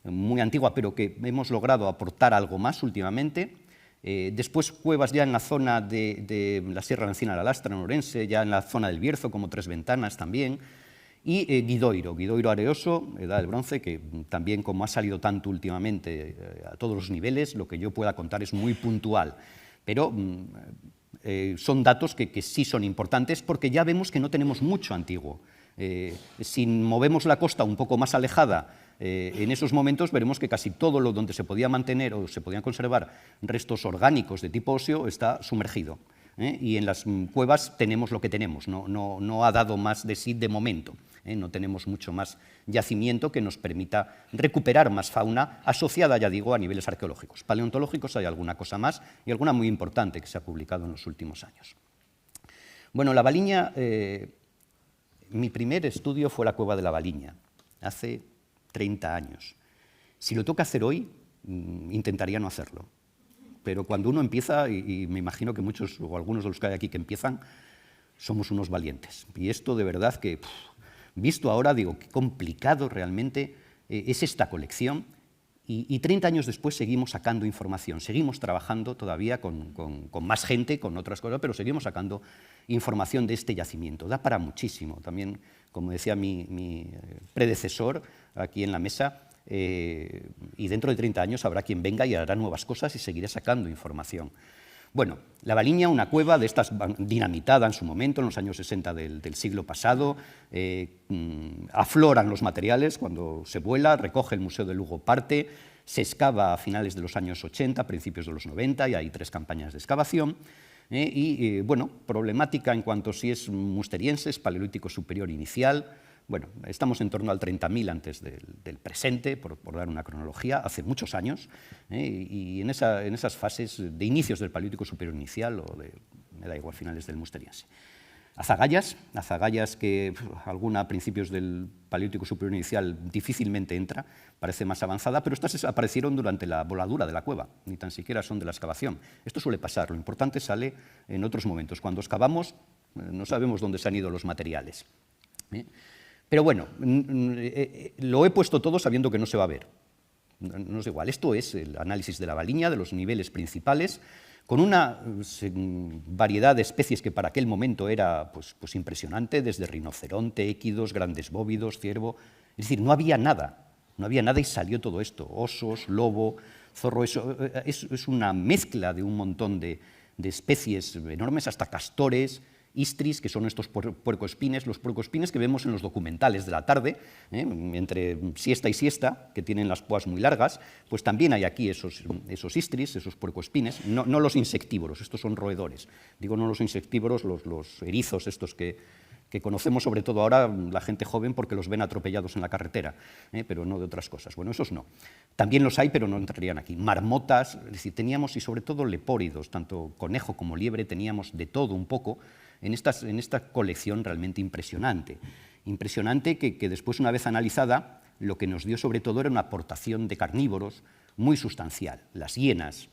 muy antigua, pero que hemos logrado aportar algo más últimamente. Después cuevas ya en la zona de la Sierra de Encina de la Lastra, en Orense, ya en la zona del Bierzo, como Tres Ventanas también. Y Guidoiro Areoso, Edad del Bronce, que también, como ha salido tanto últimamente a todos los niveles, lo que yo pueda contar es muy puntual. Pero son datos que sí son importantes porque ya vemos que no tenemos mucho antiguo. Si movemos la costa un poco más alejada, en esos momentos veremos que casi todo lo donde se podía mantener o se podían conservar restos orgánicos de tipo óseo está sumergido. Y en las cuevas tenemos lo que tenemos, no ha dado más de sí de momento. No tenemos mucho más yacimiento que nos permita recuperar más fauna asociada, ya digo, a niveles arqueológicos. Paleontológicos hay alguna cosa más y alguna muy importante que se ha publicado en los últimos años. Bueno, la Baliña, mi primer estudio fue la cueva de la Baliña, hace 30 años. Si lo toca hacer hoy, intentaría no hacerlo. Pero cuando uno empieza, y me imagino que muchos o algunos de los que hay aquí que empiezan, somos unos valientes. Y esto de verdad que, visto ahora, digo, qué complicado realmente es esta colección. Y 30 años después seguimos sacando información, seguimos trabajando todavía con más gente, con otras cosas, pero seguimos sacando información de este yacimiento. Da para muchísimo. También, como decía mi predecesor aquí en la mesa, y dentro de 30 años habrá quien venga y hará nuevas cosas y seguirá sacando información. Bueno, la Baliña, una cueva de estas dinamitada en su momento, en los años 60 del siglo pasado, afloran los materiales cuando se vuela, recoge el Museo de Lugo parte, se excava a finales de los años 80, principios de los 90, y hay 3 campañas de excavación. Bueno, problemática en cuanto si es musteriense, es paleolítico superior inicial. Bueno, estamos en torno al 30.000 antes del presente, por dar una cronología, hace muchos años, y en esas fases de inicios del Paleolítico Superior Inicial, me da igual, finales del Musteriense. Azagallas que alguna a principios del Paleolítico Superior Inicial difícilmente entra, parece más avanzada, pero estas aparecieron durante la voladura de la cueva, ni tan siquiera son de la excavación. Esto suele pasar, lo importante sale en otros momentos. Cuando excavamos no sabemos dónde se han ido los materiales. Pero bueno, lo he puesto todo sabiendo que no se va a ver. No es igual. Esto es el análisis de la Baliña, de los niveles principales, con una variedad de especies que para aquel momento era pues impresionante, desde rinoceronte, équidos, grandes bóvidos, ciervo. Es decir, no había nada y salió todo esto. Osos, lobo, zorro, eso es una mezcla de un montón de especies enormes, hasta castores, istris, que son estos puercoespines, los puercoespines que vemos en los documentales de la tarde, entre siesta y siesta, que tienen las púas muy largas, pues también hay aquí esos istris, esos puercoespines, no los insectívoros, estos son roedores. Digo no los insectívoros, los erizos estos que conocemos sobre todo ahora la gente joven porque los ven atropellados en la carretera, pero no de otras cosas. Bueno, esos no. También los hay, pero no entrarían aquí. Marmotas, es decir, teníamos, y sobre todo lepóridos, tanto conejo como liebre, teníamos de todo un poco, en esta colección realmente impresionante. Impresionante que después, una vez analizada, lo que nos dio sobre todo era una aportación de carnívoros muy sustancial. Las hienas,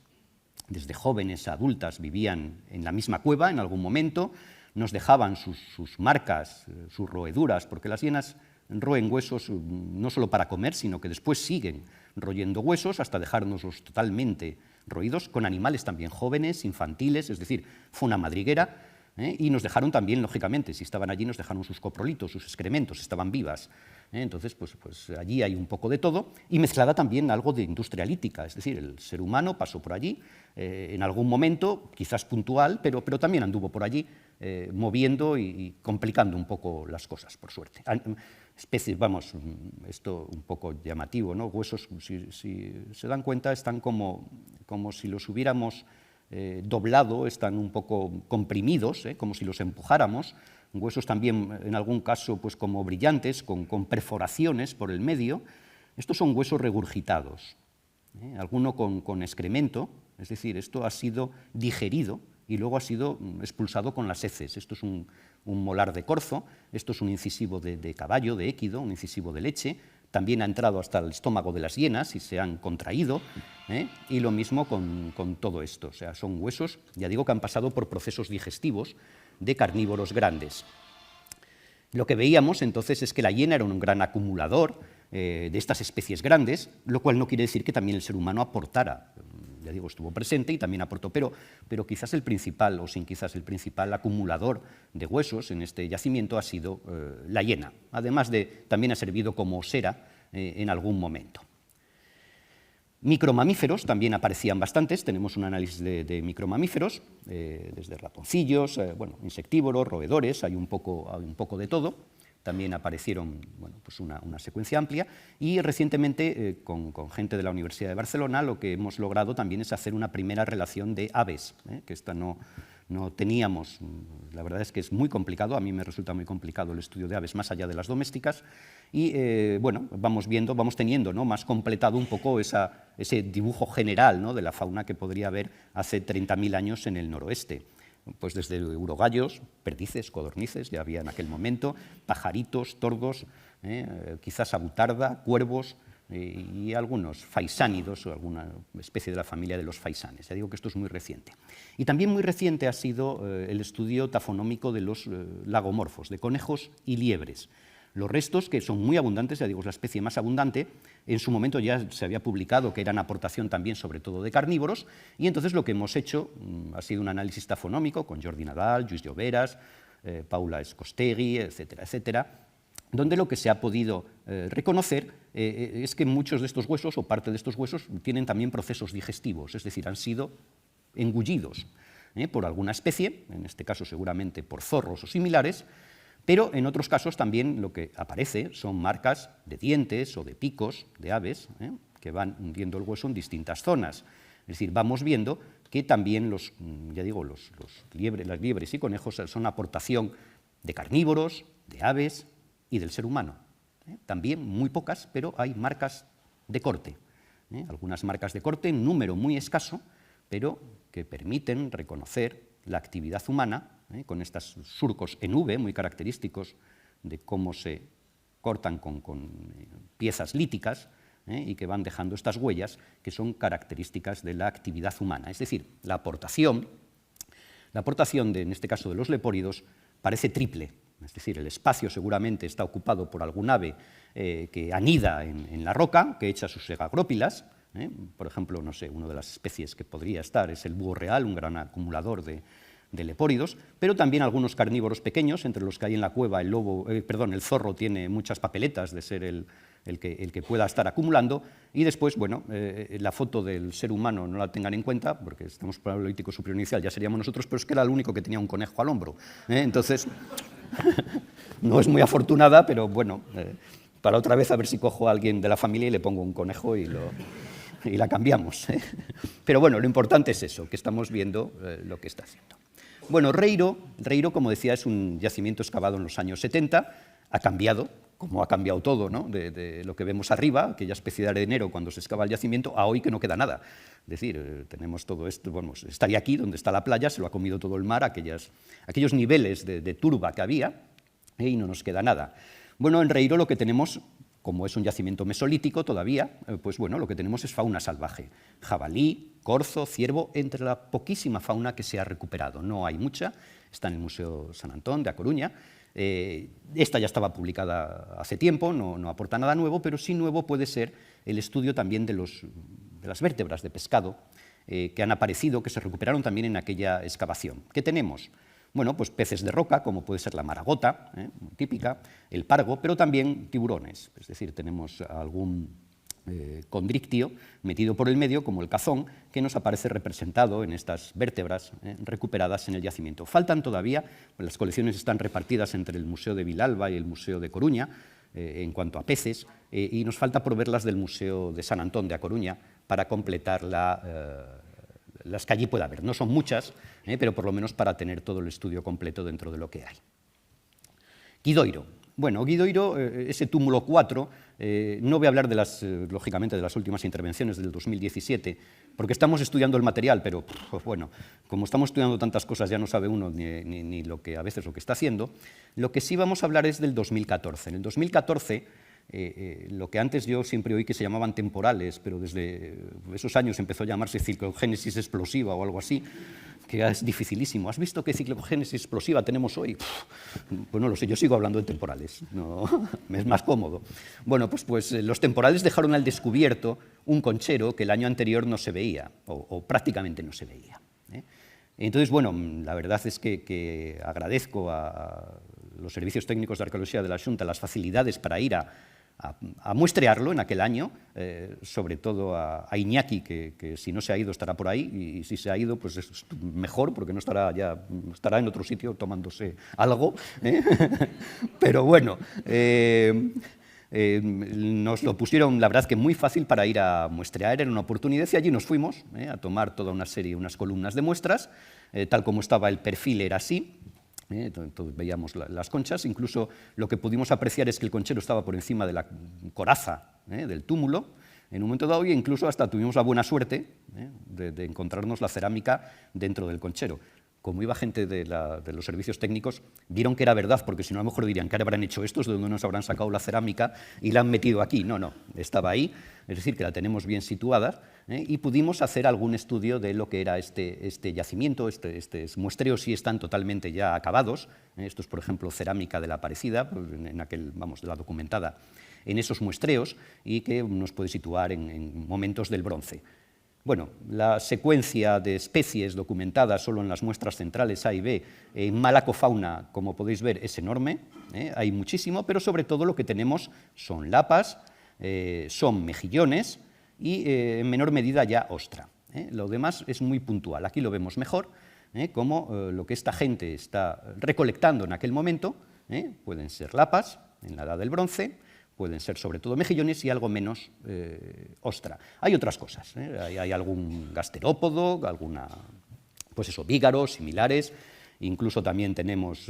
desde jóvenes a adultas, vivían en la misma cueva en algún momento, nos dejaban sus marcas, sus roeduras, porque las hienas roen huesos no solo para comer, sino que después siguen royendo huesos hasta dejárnoslos totalmente roídos, con animales también jóvenes, infantiles, es decir, fue una madriguera. Y nos dejaron también, lógicamente, si estaban allí, nos dejaron sus coprolitos, sus excrementos, estaban vivas. Entonces, pues allí hay un poco de todo, y mezclada también algo de industria lítica, es decir, el ser humano pasó por allí en algún momento, quizás puntual, pero también anduvo por allí moviendo y complicando un poco las cosas, por suerte. Especies, vamos, esto un poco llamativo, ¿no? Huesos, si se dan cuenta, están como si los hubiéramos doblado, están un poco comprimidos, como si los empujáramos, huesos también en algún caso pues como brillantes, con perforaciones por el medio. Estos son huesos regurgitados, alguno con excremento, es decir, esto ha sido digerido y luego ha sido expulsado con las heces. Esto es un molar de corzo, esto es un incisivo de caballo, de équido, un incisivo de leche. También ha entrado hasta el estómago de las hienas y se han contraído, y lo mismo con todo esto. O sea, son huesos, ya digo, que han pasado por procesos digestivos de carnívoros grandes. Lo que veíamos entonces es que la hiena era un gran acumulador de estas especies grandes, lo cual no quiere decir que también el ser humano aportara. Ya digo, estuvo presente y también aportó, pero quizás el principal, o sin quizás el principal acumulador de huesos en este yacimiento ha sido la hiena, además de también ha servido como osera en algún momento. Micromamíferos también aparecían bastantes, tenemos un análisis de micromamíferos, desde ratoncillos, insectívoros, roedores, hay un poco de todo. También aparecieron pues una secuencia amplia, y recientemente con gente de la Universidad de Barcelona lo que hemos logrado también es hacer una primera relación de aves, que esta no teníamos. La verdad es que es muy complicado, a mí me resulta muy complicado el estudio de aves más allá de las domésticas, y vamos teniendo más completado un poco ese dibujo general de la fauna que podría haber hace 30.000 años en el noroeste. Pues desde urogallos, perdices, codornices, ya había en aquel momento, pajaritos, tordos, quizás abutarda, cuervos, y algunos faisánidos o alguna especie de la familia de los faisanes. Ya digo que esto es muy reciente. Y también muy reciente ha sido el estudio tafonómico de los lagomorfos, de conejos y liebres. Los restos, que son muy abundantes, ya digo, es la especie más abundante, en su momento ya se había publicado que eran aportación también sobre todo de carnívoros, y entonces lo que hemos hecho ha sido un análisis tafonómico con Jordi Nadal, Lluís Lloveras, Paula Escostegui, etcétera, etcétera, donde lo que se ha podido reconocer es que muchos de estos huesos, o parte de estos huesos, tienen también procesos digestivos, es decir, han sido engullidos por alguna especie, en este caso seguramente por zorros o similares, pero en otros casos también lo que aparece son marcas de dientes o de picos de aves que van hundiendo el hueso en distintas zonas. Es decir, vamos viendo que también las liebres y conejos son aportación de carnívoros, de aves y del ser humano. También muy pocas, pero hay marcas de corte. Algunas marcas de corte en número muy escaso, pero que permiten reconocer la actividad humana con estos surcos en V muy característicos de cómo se cortan con piezas líticas y que van dejando estas huellas que son características de la actividad humana. Es decir, la aportación en este caso de los lepóridos parece triple. Es decir, el espacio seguramente está ocupado por algún ave que anida en la roca, que echa sus segagrópilas. Por ejemplo, no sé, una de las especies que podría estar es el búho real, un gran acumulador de lepóridos, pero también algunos carnívoros pequeños, entre los que hay en la cueva el zorro tiene muchas papeletas de ser el que pueda estar acumulando, y después, bueno, la foto del ser humano no la tengan en cuenta, porque estamos por el Paleolítico superior inicial, ya seríamos nosotros, pero es que era el único que tenía un conejo al hombro. Entonces, no es muy afortunada, pero bueno, para otra vez a ver si cojo a alguien de la familia y le pongo un conejo y la cambiamos. Pero bueno, lo importante es eso, que estamos viendo lo que está haciendo. Bueno, Reiro, como decía, es un yacimiento excavado en los años 70, ha cambiado, como ha cambiado todo, ¿no? de lo que vemos arriba, aquella especie de arenero cuando se excava el yacimiento, a hoy que no queda nada. Es decir, tenemos todo esto, bueno, estaría aquí, donde está la playa, se lo ha comido todo el mar, aquellos niveles de turba que había, y no nos queda nada. Bueno, en Reiro lo que tenemos, como es un yacimiento mesolítico todavía, pues bueno, lo que tenemos es fauna salvaje, jabalí, corzo, ciervo, entre la poquísima fauna que se ha recuperado. No hay mucha, está en el Museo San Antón de A Coruña. Esta ya estaba publicada hace tiempo, no aporta nada nuevo, pero sí nuevo puede ser el estudio también de las vértebras de pescado que han aparecido, que se recuperaron también en aquella excavación. ¿Qué tenemos? Bueno, pues peces de roca, como puede ser la maragota, muy típica, el pargo, pero también tiburones. Es decir, tenemos algún condrictio metido por el medio, como el cazón, que nos aparece representado en estas vértebras recuperadas en el yacimiento. Faltan todavía, pues las colecciones están repartidas entre el Museo de Vilalba y el Museo de Coruña, en cuanto a peces, y nos falta por verlas del Museo de San Antón de A Coruña para completar las que allí pueda haber. No son muchas, pero por lo menos para tener todo el estudio completo dentro de lo que hay. Guidoiro. Bueno, Guidoiro, ese túmulo 4, no voy a hablar lógicamente de las últimas intervenciones del 2017, porque estamos estudiando el material, pero pues bueno, como estamos estudiando tantas cosas ya no sabe uno ni lo que a veces lo que está haciendo. Lo que sí vamos a hablar es del 2014. En el 2014, lo que antes yo siempre oí que se llamaban temporales, pero desde esos años empezó a llamarse ciclogénesis explosiva o algo así, que es dificilísimo. ¿Has visto qué ciclogénesis explosiva tenemos hoy? Pues no lo sé, yo sigo hablando de temporales, no, es más cómodo. Bueno, pues los temporales dejaron al descubierto un conchero que el año anterior no se veía, o prácticamente no se veía. Entonces, bueno, la verdad es que agradezco a los servicios técnicos de arqueología de la Xunta las facilidades para ir a muestrearlo en aquel año, sobre todo a Iñaki, que si no se ha ido estará por ahí, y si se ha ido pues es mejor, porque no estará en otro sitio tomándose algo, pero bueno, nos lo pusieron, la verdad que muy fácil para ir a muestrear, era una oportunidad, y allí nos fuimos a tomar toda una serie, unas columnas de muestras, tal como estaba el perfil era así. Entonces veíamos las conchas, incluso lo que pudimos apreciar es que el conchero estaba por encima de la coraza del túmulo en un momento dado, e incluso hasta tuvimos la buena suerte de encontrarnos la cerámica dentro del conchero. como iba gente de los servicios técnicos, vieron que era verdad, porque si no a lo mejor dirían, ¿qué habrán hecho estos? ¿De dónde nos habrán sacado la cerámica y la han metido aquí? No, no, estaba ahí, es decir, que la tenemos bien situada, y pudimos hacer algún estudio de lo que era este yacimiento. Estos muestreos sí están totalmente ya acabados. Esto es, por ejemplo, cerámica de la Aparecida, en aquel, vamos, de la documentada, en esos muestreos, y que nos puede situar en momentos del bronce. Bueno, la secuencia de especies documentadas solo en las muestras centrales A y B en malacofauna, como podéis ver, es enorme, hay muchísimo, pero sobre todo lo que tenemos son lapas, son mejillones y en menor medida ya ostra. Lo demás es muy puntual. Aquí lo vemos mejor, como lo que esta gente está recolectando en aquel momento, pueden ser lapas en la edad del bronce, pueden ser sobre todo mejillones y algo menos ostra. Hay otras cosas, hay algún gasterópodo, pues eso, vígaros similares, incluso también tenemos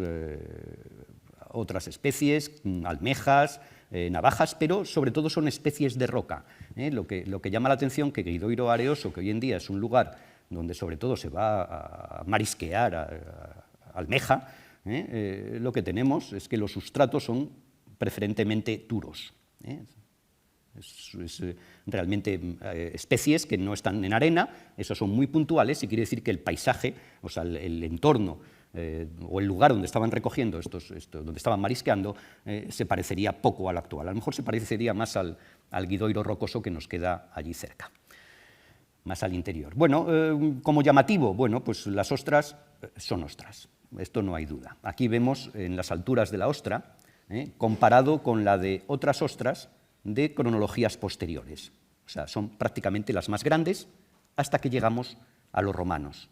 otras especies, almejas, navajas, pero sobre todo son especies de roca. Lo que llama la atención que Guidoiro Areoso, que hoy en día es un lugar donde sobre todo se va a marisquear almeja, lo que tenemos es que los sustratos son preferentemente duros. Es realmente especies que no están en arena, esas son muy puntuales, y quiere decir que el paisaje, o sea, el entorno o el lugar donde estaban recogiendo donde estaban marisqueando, se parecería poco al actual. A lo mejor se parecería más al Guidoiro rocoso que nos queda allí cerca, más al interior. Bueno, como llamativo, bueno, pues las ostras son ostras, esto no hay duda. Aquí vemos en las alturas de la ostra, comparado con la de otras ostras de cronologías posteriores. O sea, son prácticamente las más grandes hasta que llegamos a los romanos.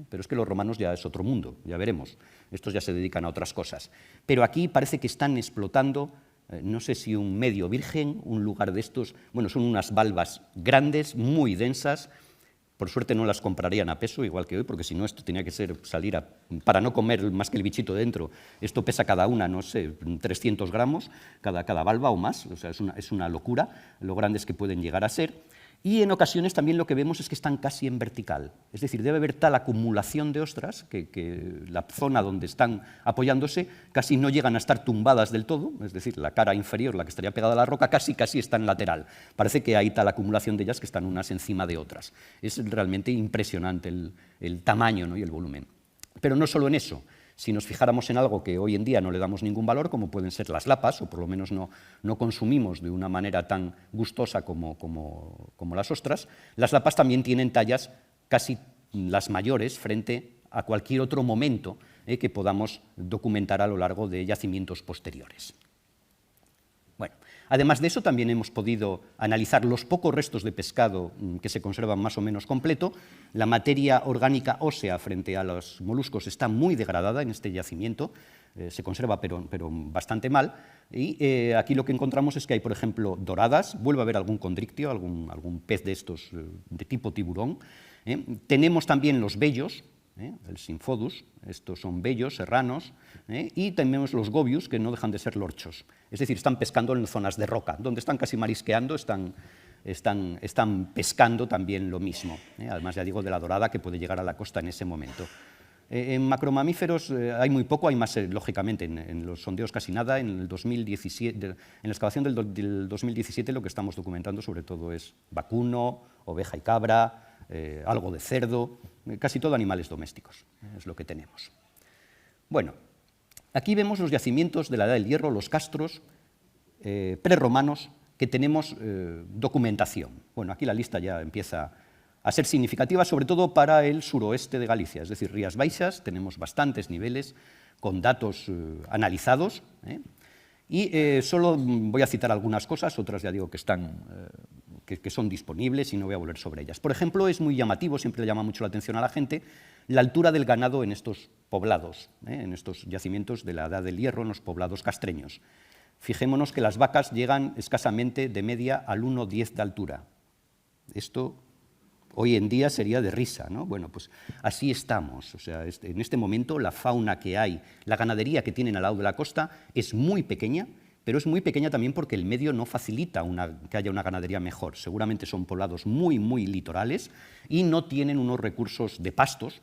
Pero es que los romanos ya es otro mundo, ya veremos. Estos ya se dedican a otras cosas. Pero aquí parece que están explotando, no sé si un medio virgen, un lugar de estos. Bueno, son unas valvas grandes, muy densas. Por suerte no las comprarían a peso, igual que hoy, porque si no esto tenía que ser para no comer más que el bichito dentro. Esto pesa cada una, no sé, 300 gramos, cada valva o más. O sea, es una locura lo grandes que pueden llegar a ser. Y en ocasiones también lo que vemos es que están casi en vertical. Es decir, debe haber tal acumulación de ostras que la zona donde están apoyándose casi no llegan a estar tumbadas del todo, es decir, la cara inferior, la que estaría pegada a la roca, casi está en lateral. Parece que hay tal acumulación de ellas que están unas encima de otras. Es realmente impresionante el tamaño, ¿no?, y el volumen. Pero no solo en eso. Si nos fijáramos en algo que hoy en día no le damos ningún valor, como pueden ser las lapas, o por lo menos no consumimos de una manera tan gustosa como las ostras, las lapas también tienen tallas casi las mayores frente a cualquier otro momento que podamos documentar a lo largo de yacimientos posteriores. Bueno, además de eso, también hemos podido analizar los pocos restos de pescado que se conservan más o menos completo. La materia orgánica ósea frente a los moluscos está muy degradada en este yacimiento, se conserva pero bastante mal. Y aquí lo que encontramos es que hay, por ejemplo, doradas, vuelve a haber algún condrictio, algún pez de estos de tipo tiburón. Tenemos también los vellos, el Symphodus, estos son vellos serranos, y tenemos los gobius, que no dejan de ser lorchos. Es decir, están pescando en zonas de roca, donde están casi marisqueando, están pescando también lo mismo. Además, ya digo, de la dorada que puede llegar a la costa en ese momento. En macromamíferos hay muy poco, hay más, lógicamente, en los sondeos casi nada. En el 2017, en la excavación del 2017 lo que estamos documentando sobre todo es vacuno, oveja y cabra, algo de cerdo, casi todo animales domésticos, es lo que tenemos. Bueno, aquí vemos los yacimientos de la Edad del Hierro, los castros prerromanos que tenemos documentación. Bueno, aquí la lista ya empieza a ser significativa, sobre todo para el suroeste de Galicia, es decir, Rías Baixas, tenemos bastantes niveles con datos analizados, y solo voy a citar algunas cosas, otras ya digo que son disponibles y no voy a volver sobre ellas. Por ejemplo, es muy llamativo, siempre le llama mucho la atención a la gente, la altura del ganado en estos poblados, en estos yacimientos de la Edad del Hierro, en los poblados castreños. Fijémonos que las vacas llegan escasamente de media al 1,10 de altura. Esto hoy en día sería de risa, ¿no? Bueno, pues así estamos. O sea, en este momento la fauna que hay, la ganadería que tienen al lado de la costa es muy pequeña pero es muy pequeña también porque el medio no facilita que haya una ganadería mejor. Seguramente son poblados muy, muy litorales y no tienen unos recursos de pastos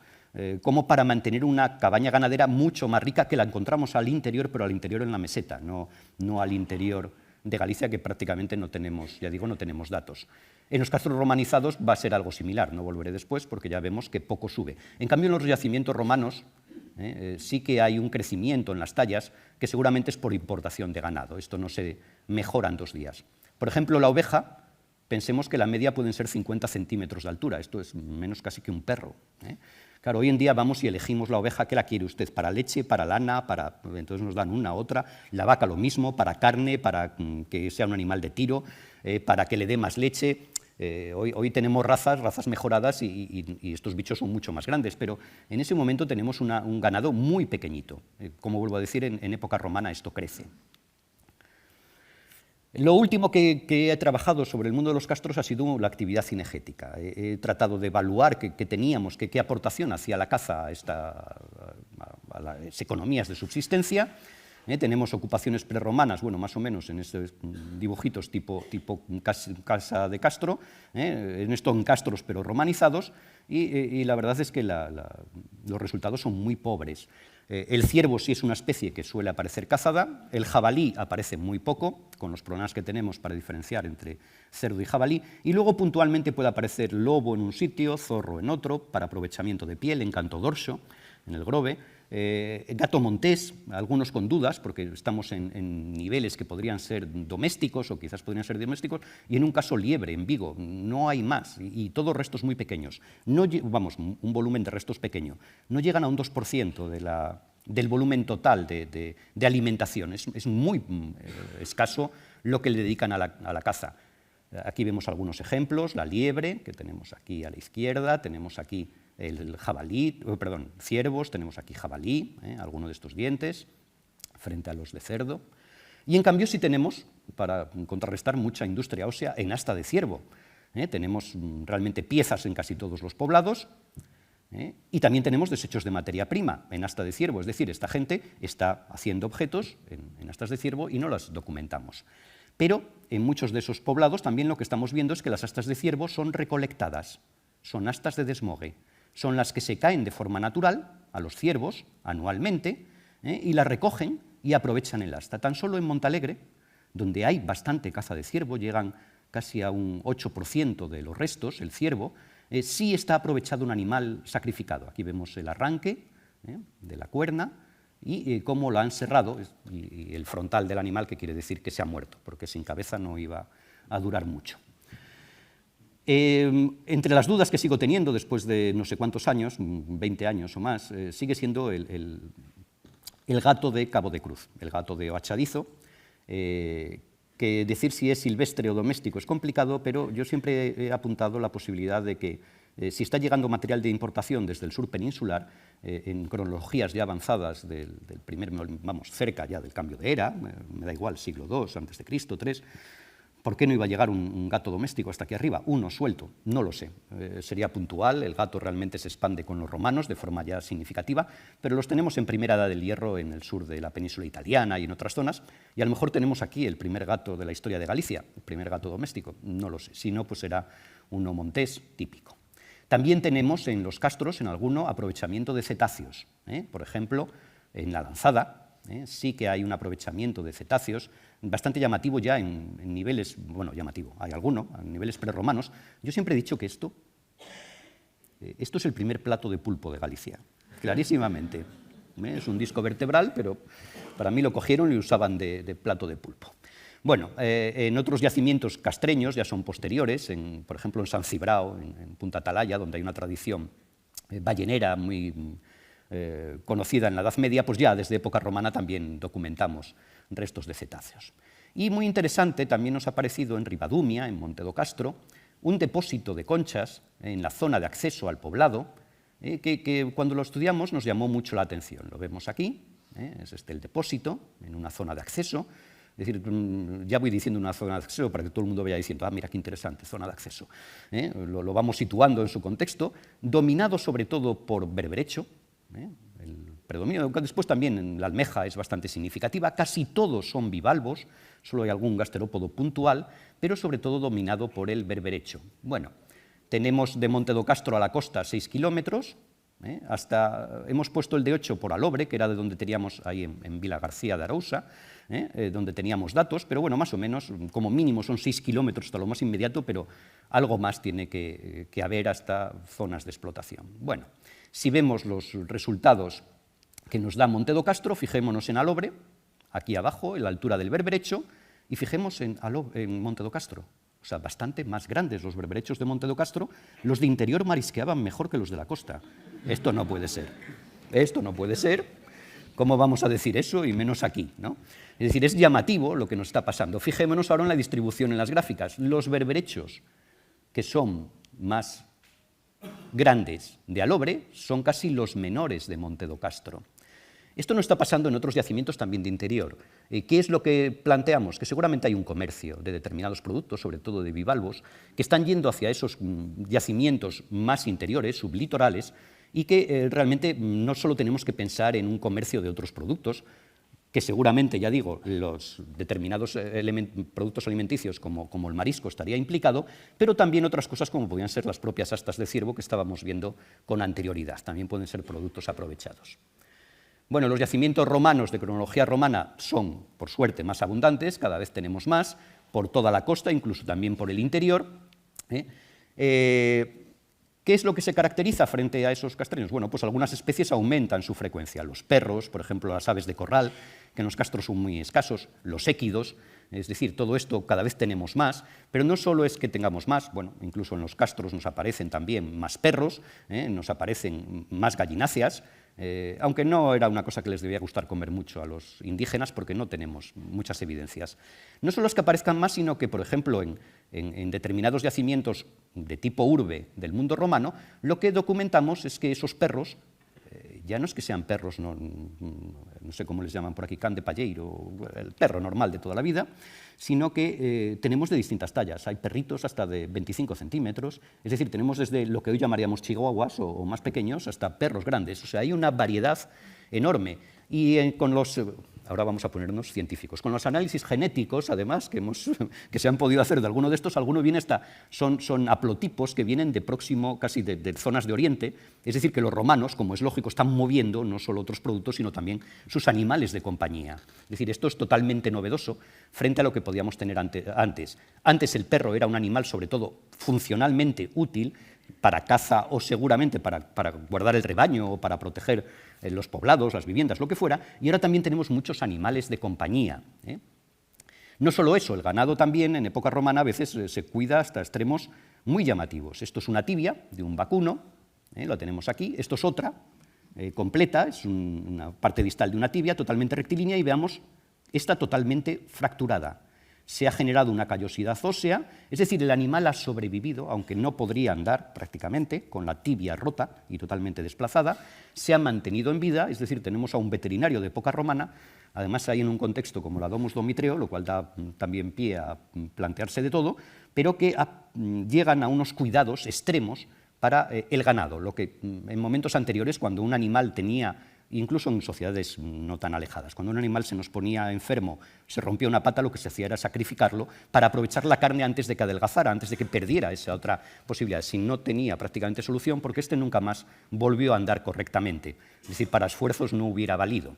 como para mantener una cabaña ganadera mucho más rica, que la encontramos al interior, pero al interior en la meseta, no al interior de Galicia, que prácticamente no tenemos, ya digo, no tenemos datos. En los castros romanizados va a ser algo similar, no volveré después porque ya vemos que poco sube. En cambio, en los yacimientos romanos sí que hay un crecimiento en las tallas que seguramente es por importación de ganado. Esto no se mejora en 2 días. Por ejemplo, la oveja, pensemos que la media pueden ser 50 centímetros de altura. Esto es menos casi que un perro. Claro, hoy en día vamos y elegimos la oveja. ¿Qué la quiere usted? ¿Para leche, para lana? Entonces nos dan una, otra. La vaca lo mismo, para carne, para que sea un animal de tiro, para que le dé más leche. Hoy tenemos razas mejoradas y estos bichos son mucho más grandes, pero en ese momento tenemos un ganado muy pequeñito. Como vuelvo a decir, en época romana esto crece. Lo último que he trabajado sobre el mundo de los castros ha sido la actividad cinegética. He tratado de evaluar qué teníamos, qué aportación hacía la caza a las economías de subsistencia. Tenemos ocupaciones prerromanas, bueno, más o menos en estos dibujitos tipo casa de castro, en esto en castros pero romanizados, y la verdad es que los resultados son muy pobres. El ciervo sí es una especie que suele aparecer cazada, el jabalí aparece muy poco, con los problemas que tenemos para diferenciar entre cerdo y jabalí, y luego puntualmente puede aparecer lobo en un sitio, zorro en otro, para aprovechamiento de piel, en canto dorso, en el Grove, gato montés, algunos con dudas, porque estamos en niveles que podrían ser domésticos o quizás podrían ser domésticos, y en un caso liebre, en Vigo, no hay más, y todos restos muy pequeños. Vamos, un volumen de restos pequeño. No llegan a un 2% del volumen total de alimentación. Es muy escaso lo que le dedican a la caza. Aquí vemos algunos ejemplos, la liebre, que tenemos aquí a la izquierda, tenemos aquí el jabalí, ciervos, tenemos aquí jabalí, alguno de estos dientes, frente a los de cerdo. Y en cambio sí tenemos, para contrarrestar, mucha industria ósea en asta de ciervo. Tenemos realmente piezas en casi todos los poblados, y también tenemos desechos de materia prima en asta de ciervo, es decir, esta gente está haciendo objetos en astas de ciervo y no las documentamos. Pero en muchos de esos poblados también lo que estamos viendo es que las astas de ciervo son recolectadas, son astas de desmogue, son las que se caen de forma natural a los ciervos anualmente, y las recogen y aprovechan el asta. Tan solo en Montalegre, donde hay bastante caza de ciervo, llegan casi a un 8% de los restos, el ciervo, sí está aprovechado un animal sacrificado. Aquí vemos el arranque de la cuerna y cómo lo han serrado, y el frontal del animal, que quiere decir que se ha muerto, porque sin cabeza no iba a durar mucho. Entre las dudas que sigo teniendo después de no sé cuántos años, 20 años o más, sigue siendo el gato de Cabo de Cruz, el gato de Ochadizo, que decir si es silvestre o doméstico es complicado, pero yo siempre he apuntado la posibilidad de que si está llegando material de importación desde el sur peninsular, en cronologías ya avanzadas cerca ya del cambio de era, me da igual, siglo II, antes de Cristo, III, ¿por qué no iba a llegar un gato doméstico hasta aquí arriba? Uno suelto, no lo sé. Sería puntual, el gato realmente se expande con los romanos de forma ya significativa, pero los tenemos en primera edad del hierro en el sur de la península italiana y en otras zonas, y a lo mejor tenemos aquí el primer gato de la historia de Galicia, el primer gato doméstico, no lo sé. Si no, pues será uno montés típico. También tenemos en los castros, en alguno, aprovechamiento de cetáceos. Por ejemplo, en la Lanzada sí que hay un aprovechamiento de cetáceos bastante llamativo ya en niveles, bueno, llamativo, hay alguno, en niveles prerromanos. Yo siempre he dicho que esto es el primer plato de pulpo de Galicia, clarísimamente. Es un disco vertebral, pero para mí lo cogieron y lo usaban de plato de pulpo. Bueno, en otros yacimientos castreños ya son posteriores, por ejemplo en San Cibrao, en Punta Atalaya, donde hay una tradición ballenera muy conocida en la Edad Media, pues ya desde época romana también documentamos restos de cetáceos. Y muy interesante también nos ha parecido en Ribadumia, en Monte do Castro, un depósito de conchas en la zona de acceso al poblado, que cuando lo estudiamos nos llamó mucho la atención. Lo vemos aquí, es el depósito en una zona de acceso. Es decir, ya voy diciendo una zona de acceso para que todo el mundo vaya diciendo, mira qué interesante, zona de acceso. Lo vamos situando en su contexto, dominado sobre todo por berberecho, predominio. Después también la almeja es bastante significativa, casi todos son bivalvos, solo hay algún gasterópodo puntual, pero sobre todo dominado por el berberecho. Bueno, tenemos de Monte do Castro a la costa 6 kilómetros, hemos puesto el de 8 por Alobre, que era de donde teníamos ahí en Vila García de Arousa, donde teníamos datos, pero bueno, más o menos, como mínimo son 6 kilómetros hasta lo más inmediato, pero algo más tiene que haber hasta zonas de explotación. Bueno, si vemos los resultados que nos da Monte do Castro, fijémonos en Alobre, aquí abajo, en la altura del berberecho, y fijemos en Monte do Castro. O sea, bastante más grandes los berberechos de Monte do Castro, los de interior marisqueaban mejor que los de la costa. Esto no puede ser. Esto no puede ser. ¿Cómo vamos a decir eso? Y menos aquí, ¿no? Es decir, es llamativo lo que nos está pasando. Fijémonos ahora en la distribución en las gráficas. Los berberechos que son más grandes de Alobre son casi los menores de Monte do Castro. Esto no está pasando en otros yacimientos también de interior. ¿Qué es lo que planteamos? Que seguramente hay un comercio de determinados productos, sobre todo de bivalvos, que están yendo hacia esos yacimientos más interiores, sublitorales, y que realmente no solo tenemos que pensar en un comercio de otros productos, que seguramente, ya digo, los determinados productos alimenticios como el marisco estaría implicado, pero también otras cosas como podrían ser las propias astas de ciervo que estábamos viendo con anterioridad. También pueden ser productos aprovechados. Bueno, los yacimientos romanos de cronología romana son, por suerte, más abundantes, cada vez tenemos más, por toda la costa, incluso también por el interior. ¿Qué es lo que se caracteriza frente a esos castreños? Bueno, pues algunas especies aumentan su frecuencia. Los perros, por ejemplo, las aves de corral, que en los castros son muy escasos, los équidos, es decir, todo esto cada vez tenemos más, pero no solo es que tengamos más, bueno, incluso en los castros nos aparecen también más perros, nos aparecen más gallináceas, aunque no era una cosa que les debía gustar comer mucho a los indígenas porque no tenemos muchas evidencias. No solo es que aparezcan más, sino que, por ejemplo, en determinados yacimientos de tipo urbe del mundo romano, lo que documentamos es que esos perros, ya no es que sean perros, no sé cómo les llaman por aquí, can de palleiro, el perro normal de toda la vida, sino que tenemos de distintas tallas. Hay perritos hasta de 25 centímetros, es decir, tenemos desde lo que hoy llamaríamos chihuahuas o más pequeños hasta perros grandes. O sea, hay una variedad enorme. Y con los, ahora vamos a ponernos científicos, con los análisis genéticos, además, que se han podido hacer de alguno de estos, alguno viene son haplotipos que vienen de próximo, casi de zonas de Oriente, es decir, que los romanos, como es lógico, están moviendo no solo otros productos, sino también sus animales de compañía. Es decir, esto es totalmente novedoso frente a lo que podíamos tener antes. Antes el perro era un animal, sobre todo, funcionalmente útil, para caza o seguramente para guardar el rebaño o para proteger los poblados, las viviendas, lo que fuera, y ahora también tenemos muchos animales de compañía. No solo eso, el ganado también en época romana a veces se cuida hasta extremos muy llamativos. Esto es una tibia de un vacuno, lo tenemos aquí, esto es otra, completa, es una parte distal de una tibia totalmente rectilínea y veamos, esta totalmente fracturada. Se ha generado una callosidad ósea, es decir, el animal ha sobrevivido, aunque no podría andar prácticamente, con la tibia rota y totalmente desplazada, se ha mantenido en vida, es decir, tenemos a un veterinario de época romana, además ahí en un contexto como la Domus Domitreo, lo cual da también pie a plantearse de todo, pero que llegan a unos cuidados extremos para el ganado, lo que en momentos anteriores, cuando un animal tenía, incluso en sociedades no tan alejadas, cuando un animal se nos ponía enfermo, se rompía una pata, lo que se hacía era sacrificarlo para aprovechar la carne antes de que adelgazara, antes de que perdiera esa otra posibilidad. Si no tenía prácticamente solución, porque este nunca más volvió a andar correctamente, es decir, para esfuerzos no hubiera valido.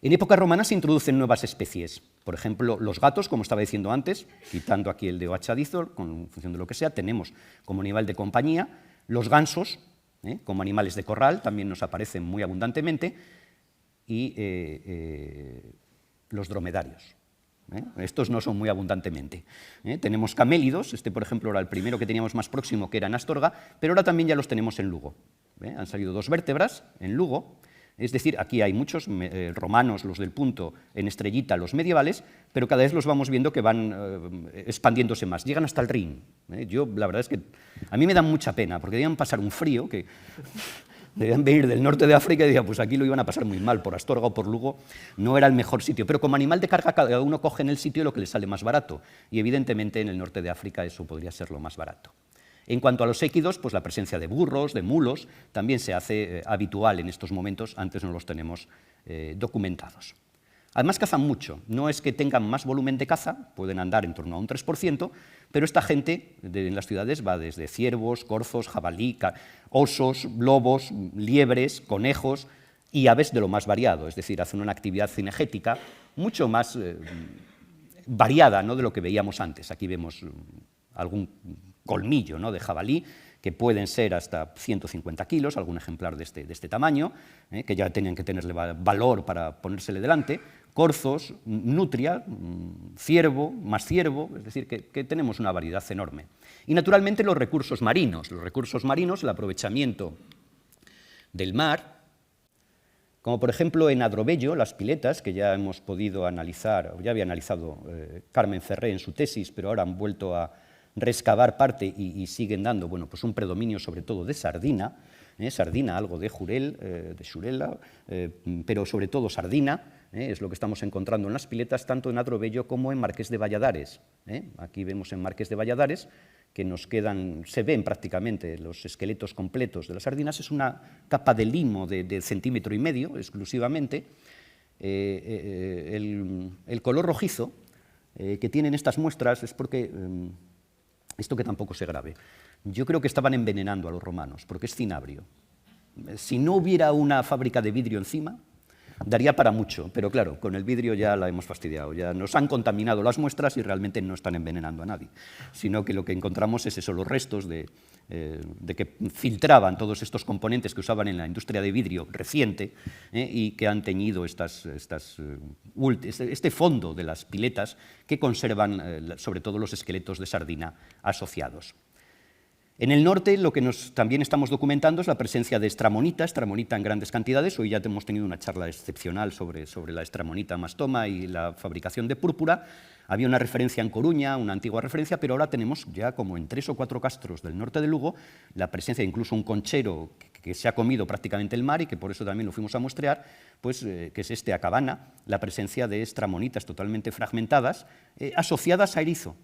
En época romana se introducen nuevas especies, por ejemplo, los gatos, como estaba diciendo antes, quitando aquí el de Oachadizor, en función de lo que sea, tenemos como animal de compañía, los gansos, como animales de corral, también nos aparecen muy abundantemente, y los dromedarios. Estos no son muy abundantemente. Tenemos camélidos, este por ejemplo era el primero que teníamos más próximo, que era en Astorga, pero ahora también ya los tenemos en Lugo. Han salido 2 vértebras en Lugo, es decir, aquí hay muchos romanos, los del punto, en estrellita, los medievales, pero cada vez los vamos viendo que van expandiéndose más, llegan hasta el Rin. Yo, la verdad es que a mí me da mucha pena, porque debían pasar un frío, que debían venir del norte de África y decía, pues aquí lo iban a pasar muy mal, por Astorga o por Lugo, no era el mejor sitio, pero como animal de carga cada uno coge en el sitio lo que le sale más barato, y evidentemente en el norte de África eso podría ser lo más barato. En cuanto a los équidos, pues la presencia de burros, de mulos, también se hace habitual en estos momentos, antes no los tenemos documentados. Además cazan mucho, no es que tengan más volumen de caza, pueden andar en torno a un 3%, pero esta gente en las ciudades va desde ciervos, corzos, jabalí, osos, lobos, liebres, conejos y aves de lo más variado, es decir, hacen una actividad cinegética mucho más variada, ¿no?, de lo que veíamos antes. Aquí vemos algún colmillo, ¿no?, de jabalí, que pueden ser hasta 150 kilos, algún ejemplar de este tamaño, que ya tenían que tenerle valor para ponérsele delante, corzos, nutria, ciervo, más ciervo, es decir, que tenemos una variedad enorme. Y naturalmente los recursos marinos, el aprovechamiento del mar, como por ejemplo en Adrobello, las piletas, que ya hemos podido analizar, o ya había analizado Carmen Ferré en su tesis, pero ahora han vuelto a rescavar parte y siguen dando, bueno, pues un predominio sobre todo de sardina, sardina, algo de jurel, de xurela, pero sobre todo sardina, es lo que estamos encontrando en las piletas, tanto en Adrobello como en Marqués de Valladares. Aquí vemos en Marqués de Valladares que nos quedan, se ven prácticamente los esqueletos completos de las sardinas, es una capa de limo de 1,5 centímetros exclusivamente. El color rojizo que tienen estas muestras es porque, esto que tampoco se grabe, yo creo que estaban envenenando a los romanos, porque es cinabrio. Si no hubiera una fábrica de vidrio encima, daría para mucho, pero claro, con el vidrio ya la hemos fastidiado, ya nos han contaminado las muestras y realmente no están envenenando a nadie, sino que lo que encontramos es eso, los restos de que filtraban todos estos componentes que usaban en la industria de vidrio reciente y que han teñido este fondo de las piletas que conservan sobre todo los esqueletos de sardina asociados. En el norte lo que también estamos documentando es la presencia de estramonita en grandes cantidades. Hoy ya hemos tenido una charla excepcional sobre la estramonita mastoma y la fabricación de púrpura. Había una referencia en Coruña, una antigua referencia, pero ahora tenemos ya como en 3 o 4 castros del norte de Lugo la presencia de incluso un conchero que se ha comido prácticamente el mar y que por eso también lo fuimos a muestrear, pues, que es Acabana, la presencia de estramonitas totalmente fragmentadas asociadas a erizo.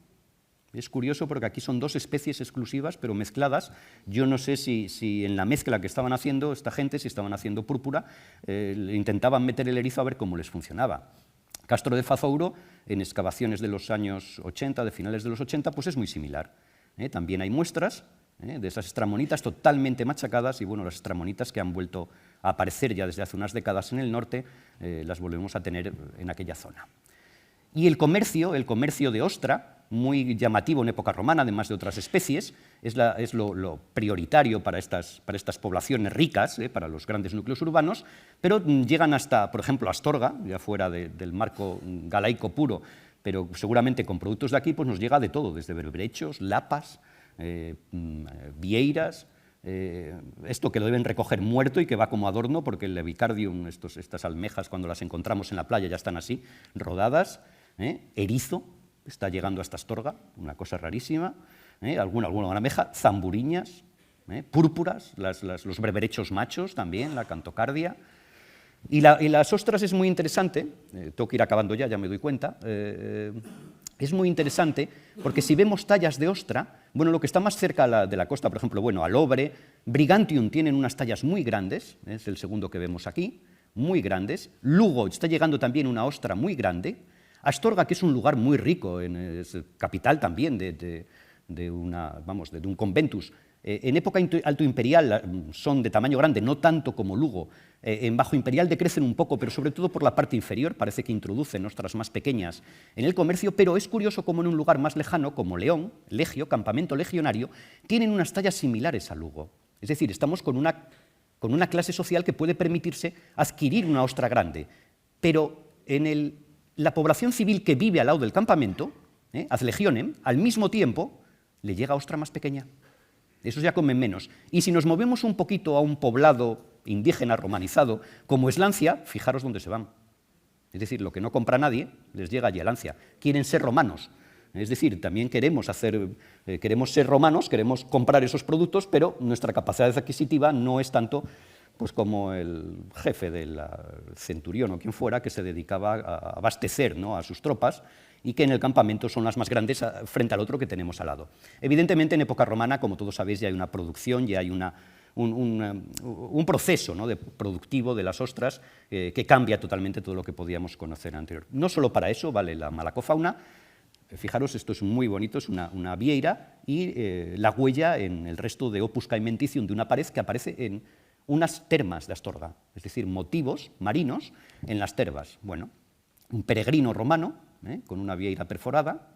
Es curioso porque aquí son 2 especies exclusivas, pero mezcladas. Yo no sé si en la mezcla que estaban haciendo esta gente, si estaban haciendo púrpura, intentaban meter el erizo a ver cómo les funcionaba. Castro de Fazouro, en excavaciones de los años 80, de finales de los 80, pues es muy similar. También hay muestras de esas estramonitas totalmente machacadas y bueno, las estramonitas que han vuelto a aparecer ya desde hace unas décadas en el norte, las volvemos a tener en aquella zona. Y el comercio de ostra, muy llamativo en época romana, además de otras especies, es lo prioritario para estas poblaciones ricas, para los grandes núcleos urbanos, pero llegan hasta, por ejemplo, Astorga, ya fuera del marco galaico puro, pero seguramente con productos de aquí pues nos llega de todo, desde berberechos, lapas, vieiras, esto que lo deben recoger muerto y que va como adorno, porque el levicardium, estas almejas, cuando las encontramos en la playa ya están así, rodadas, erizo, está llegando hasta Astorga, una cosa rarísima, alguna almeja, zamburiñas, púrpuras, los berberechos machos también, la cantocardia. Y las ostras es muy interesante, tengo que ir acabando ya me doy cuenta, es muy interesante porque si vemos tallas de ostra, bueno, lo que está más cerca de la costa, por ejemplo, bueno, Alobre, Brigantium tienen unas tallas muy grandes, es el segundo que vemos aquí, muy grandes, Lugo está llegando también una ostra muy grande, Astorga, que es un lugar muy rico, es capital también de un conventus. En época altoimperial son de tamaño grande, no tanto como Lugo. En bajo imperial decrecen un poco, pero sobre todo por la parte inferior, parece que introducen ostras más pequeñas en el comercio, pero es curioso como en un lugar más lejano, como León, Legio, campamento legionario, tienen unas tallas similares a Lugo. Es decir, estamos con una clase social que puede permitirse adquirir una ostra grande, pero en la población civil que vive al lado del campamento, ad legionem, al mismo tiempo, le llega ostra más pequeña. Esos ya comen menos. Y si nos movemos un poquito a un poblado indígena romanizado, como es Lancia, fijaros dónde se van. Es decir, lo que no compra nadie, les llega allí a Lancia. Quieren ser romanos. Es decir, también queremos ser romanos, queremos comprar esos productos, pero nuestra capacidad adquisitiva no es tanto pues como el jefe del centurión o quien fuera que se dedicaba a abastecer, ¿no?, a sus tropas y que en el campamento son las más grandes frente al otro que tenemos al lado. Evidentemente, en época romana, como todos sabéis, ya hay una producción, ya hay un proceso, ¿no?, productivo de las ostras que cambia totalmente todo lo que podíamos conocer anterior. No solo para eso vale la malacofauna. Fijaros, esto es muy bonito, es una vieira y la huella en el resto de opus caementicium de una pared que aparece en unas termas de Astorga, es decir, motivos marinos en las termas. Bueno, un peregrino romano con una vieira perforada,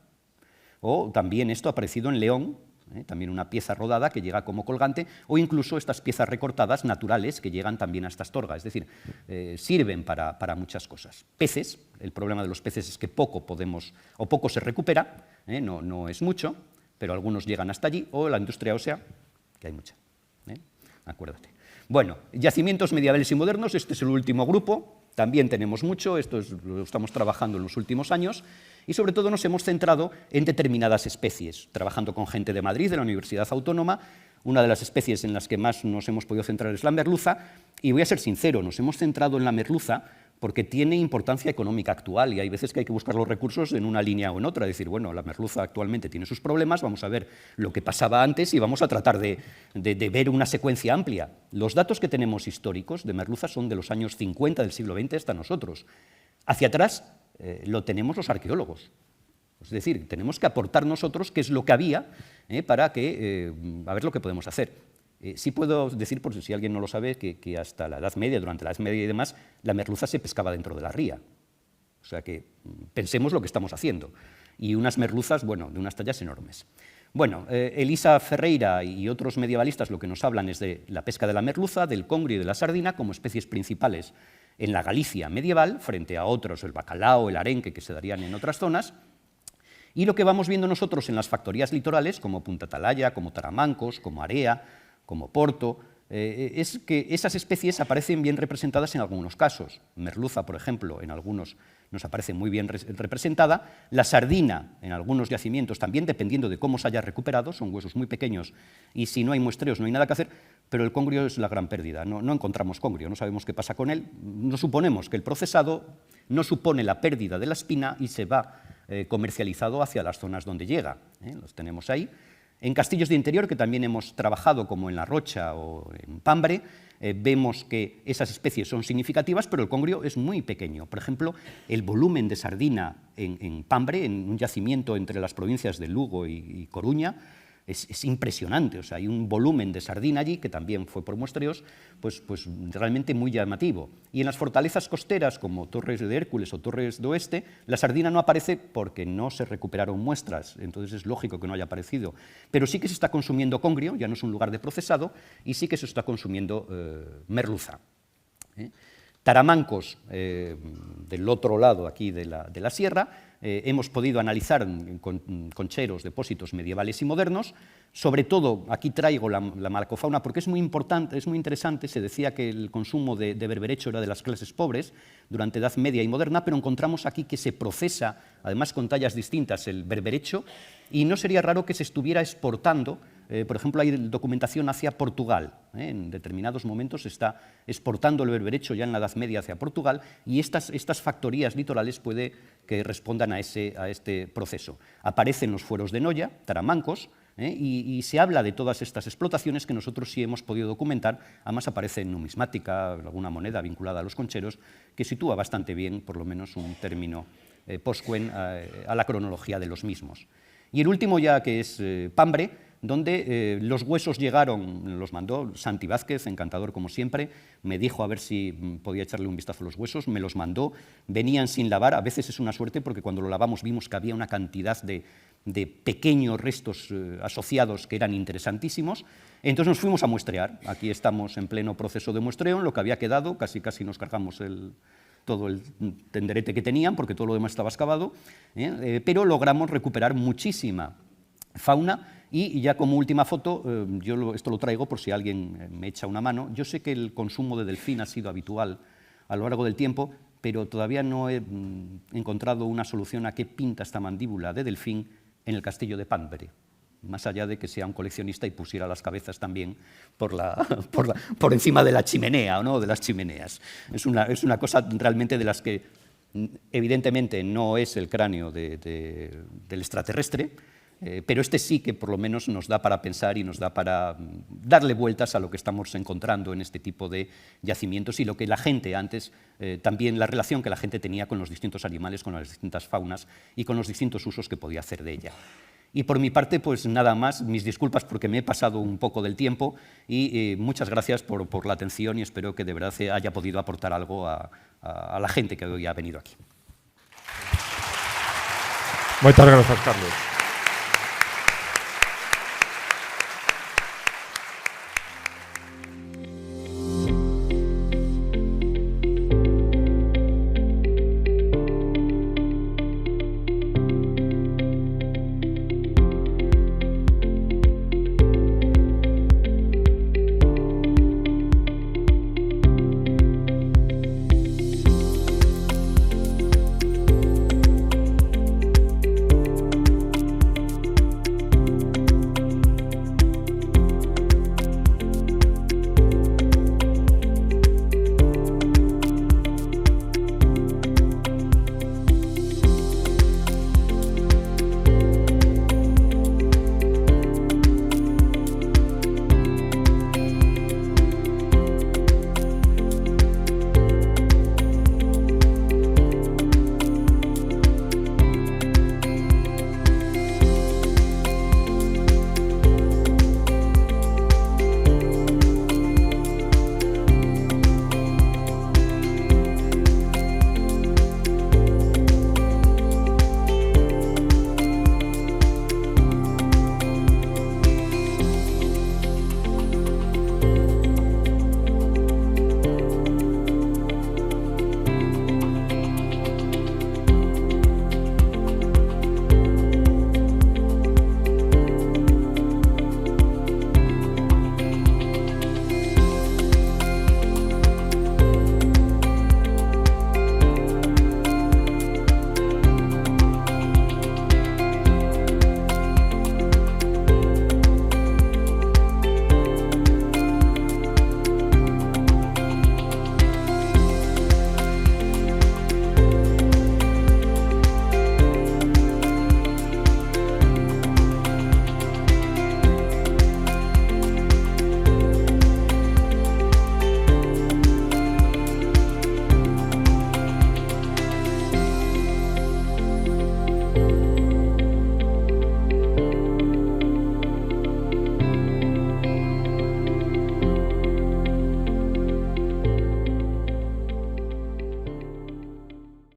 o también esto ha aparecido en León, también una pieza rodada que llega como colgante, o incluso estas piezas recortadas naturales que llegan también a esta Astorga, es decir, sirven para muchas cosas. Peces, el problema de los peces es que poco podemos, o poco se recupera, no es mucho, pero algunos llegan hasta allí, o la industria ósea, que hay mucha, acuérdate. Bueno, yacimientos medievales y modernos, este es el último grupo, también tenemos mucho, esto lo estamos trabajando en los últimos años, y sobre todo nos hemos centrado en determinadas especies, trabajando con gente de Madrid, de la Universidad Autónoma. Una de las especies en las que más nos hemos podido centrar es la merluza, y voy a ser sincero, nos hemos centrado en la merluza porque tiene importancia económica actual, y hay veces que hay que buscar los recursos en una línea o en otra, decir, bueno, la merluza actualmente tiene sus problemas, vamos a ver lo que pasaba antes y vamos a tratar de ver una secuencia amplia. Los datos que tenemos históricos de merluza son de los años 50 del siglo XX hasta nosotros. Hacia atrás lo tenemos los arqueólogos. Es decir, tenemos que aportar nosotros qué es lo que había para a ver lo que podemos hacer. Sí puedo decir, por si alguien no lo sabe, que hasta la Edad Media, durante la Edad Media y demás, la merluza se pescaba dentro de la ría. O sea que pensemos lo que estamos haciendo. Y unas merluzas, bueno, de unas tallas enormes. Bueno, Elisa Ferreira y otros medievalistas lo que nos hablan es de la pesca de la merluza, del congrio y de la sardina como especies principales en la Galicia medieval, frente a otros, el bacalao, el arenque, que se darían en otras zonas. Y lo que vamos viendo nosotros en las factorías litorales, como Punta Atalaya, como Taramancos, como Area, como Porto, es que esas especies aparecen bien representadas en algunos casos. Merluza, por ejemplo, en algunos nos aparece muy bien representada. La sardina, en algunos yacimientos, también dependiendo de cómo se haya recuperado, son huesos muy pequeños y si no hay muestreos no hay nada que hacer, pero el congrio es la gran pérdida. No encontramos congrio, no sabemos qué pasa con él. No suponemos que el procesado no supone la pérdida de la espina y se va comercializado hacia las zonas donde llega. Los tenemos ahí. En castillos de interior, que también hemos trabajado, como en La Rocha o en Pambre, vemos que esas especies son significativas, pero el congrio es muy pequeño. Por ejemplo, el volumen de sardina en Pambre, en un yacimiento entre las provincias de Lugo y Coruña, es impresionante. O sea, hay un volumen de sardina allí, que también fue por muestreos, pues realmente muy llamativo. Y en las fortalezas costeras, como Torres de Hércules o Torres de Oeste, la sardina no aparece porque no se recuperaron muestras, entonces es lógico que no haya aparecido. Pero sí que se está consumiendo congrio, ya no es un lugar de procesado, y sí que se está consumiendo merluza. Taramancos, del otro lado aquí de la sierra, hemos podido analizar con concheros depósitos medievales y modernos. Sobre todo, aquí traigo la malacofauna porque es muy importante, es muy interesante. Se decía que el consumo de berberecho era de las clases pobres durante Edad Media y Moderna, pero encontramos aquí que se procesa, además con tallas distintas, el berberecho, y no sería raro que se estuviera exportando. Por ejemplo, hay documentación hacia Portugal. En determinados momentos se está exportando el berberecho ya en la Edad Media hacia Portugal, y estas factorías litorales puede que respondan a este proceso. Aparecen los fueros de Noya, Taramancos, y se habla de todas estas explotaciones que nosotros sí hemos podido documentar. Además aparece en numismática, alguna moneda vinculada a los concheros, que sitúa bastante bien, por lo menos, un término poscuen a la cronología de los mismos. Y el último ya, que es Pambre, donde los huesos llegaron, los mandó Santi Vázquez, encantador como siempre, me dijo a ver si podía echarle un vistazo a los huesos, me los mandó, venían sin lavar. A veces es una suerte porque cuando lo lavamos vimos que había una cantidad de pequeños restos asociados que eran interesantísimos. Entonces nos fuimos a muestrear. Aquí estamos en pleno proceso de muestreo, en lo que había quedado, casi nos cargamos todo el tenderete que tenían, porque todo lo demás estaba excavado, pero logramos recuperar muchísima fauna. Y ya como última foto, esto lo traigo por si alguien me echa una mano. Yo sé que el consumo de delfín ha sido habitual a lo largo del tiempo, pero todavía no he encontrado una solución a qué pinta esta mandíbula de delfín en el castillo de Pambre, más allá de que sea un coleccionista y pusiera las cabezas también por encima de la chimenea, ¿no? De las chimeneas. Es una cosa realmente de las que Evidentemente no es el cráneo del extraterrestre, pero este sí que por lo menos nos da para pensar y nos da para darle vueltas a lo que estamos encontrando en este tipo de yacimientos y lo que la gente antes, también la relación que la gente tenía con los distintos animales, con las distintas faunas y con los distintos usos que podía hacer de ella. Y por mi parte, pues nada más, mis disculpas porque me he pasado un poco del tiempo y muchas gracias por la atención y espero que de verdad haya podido aportar algo a la gente que hoy ha venido aquí. Muchas gracias, Carlos.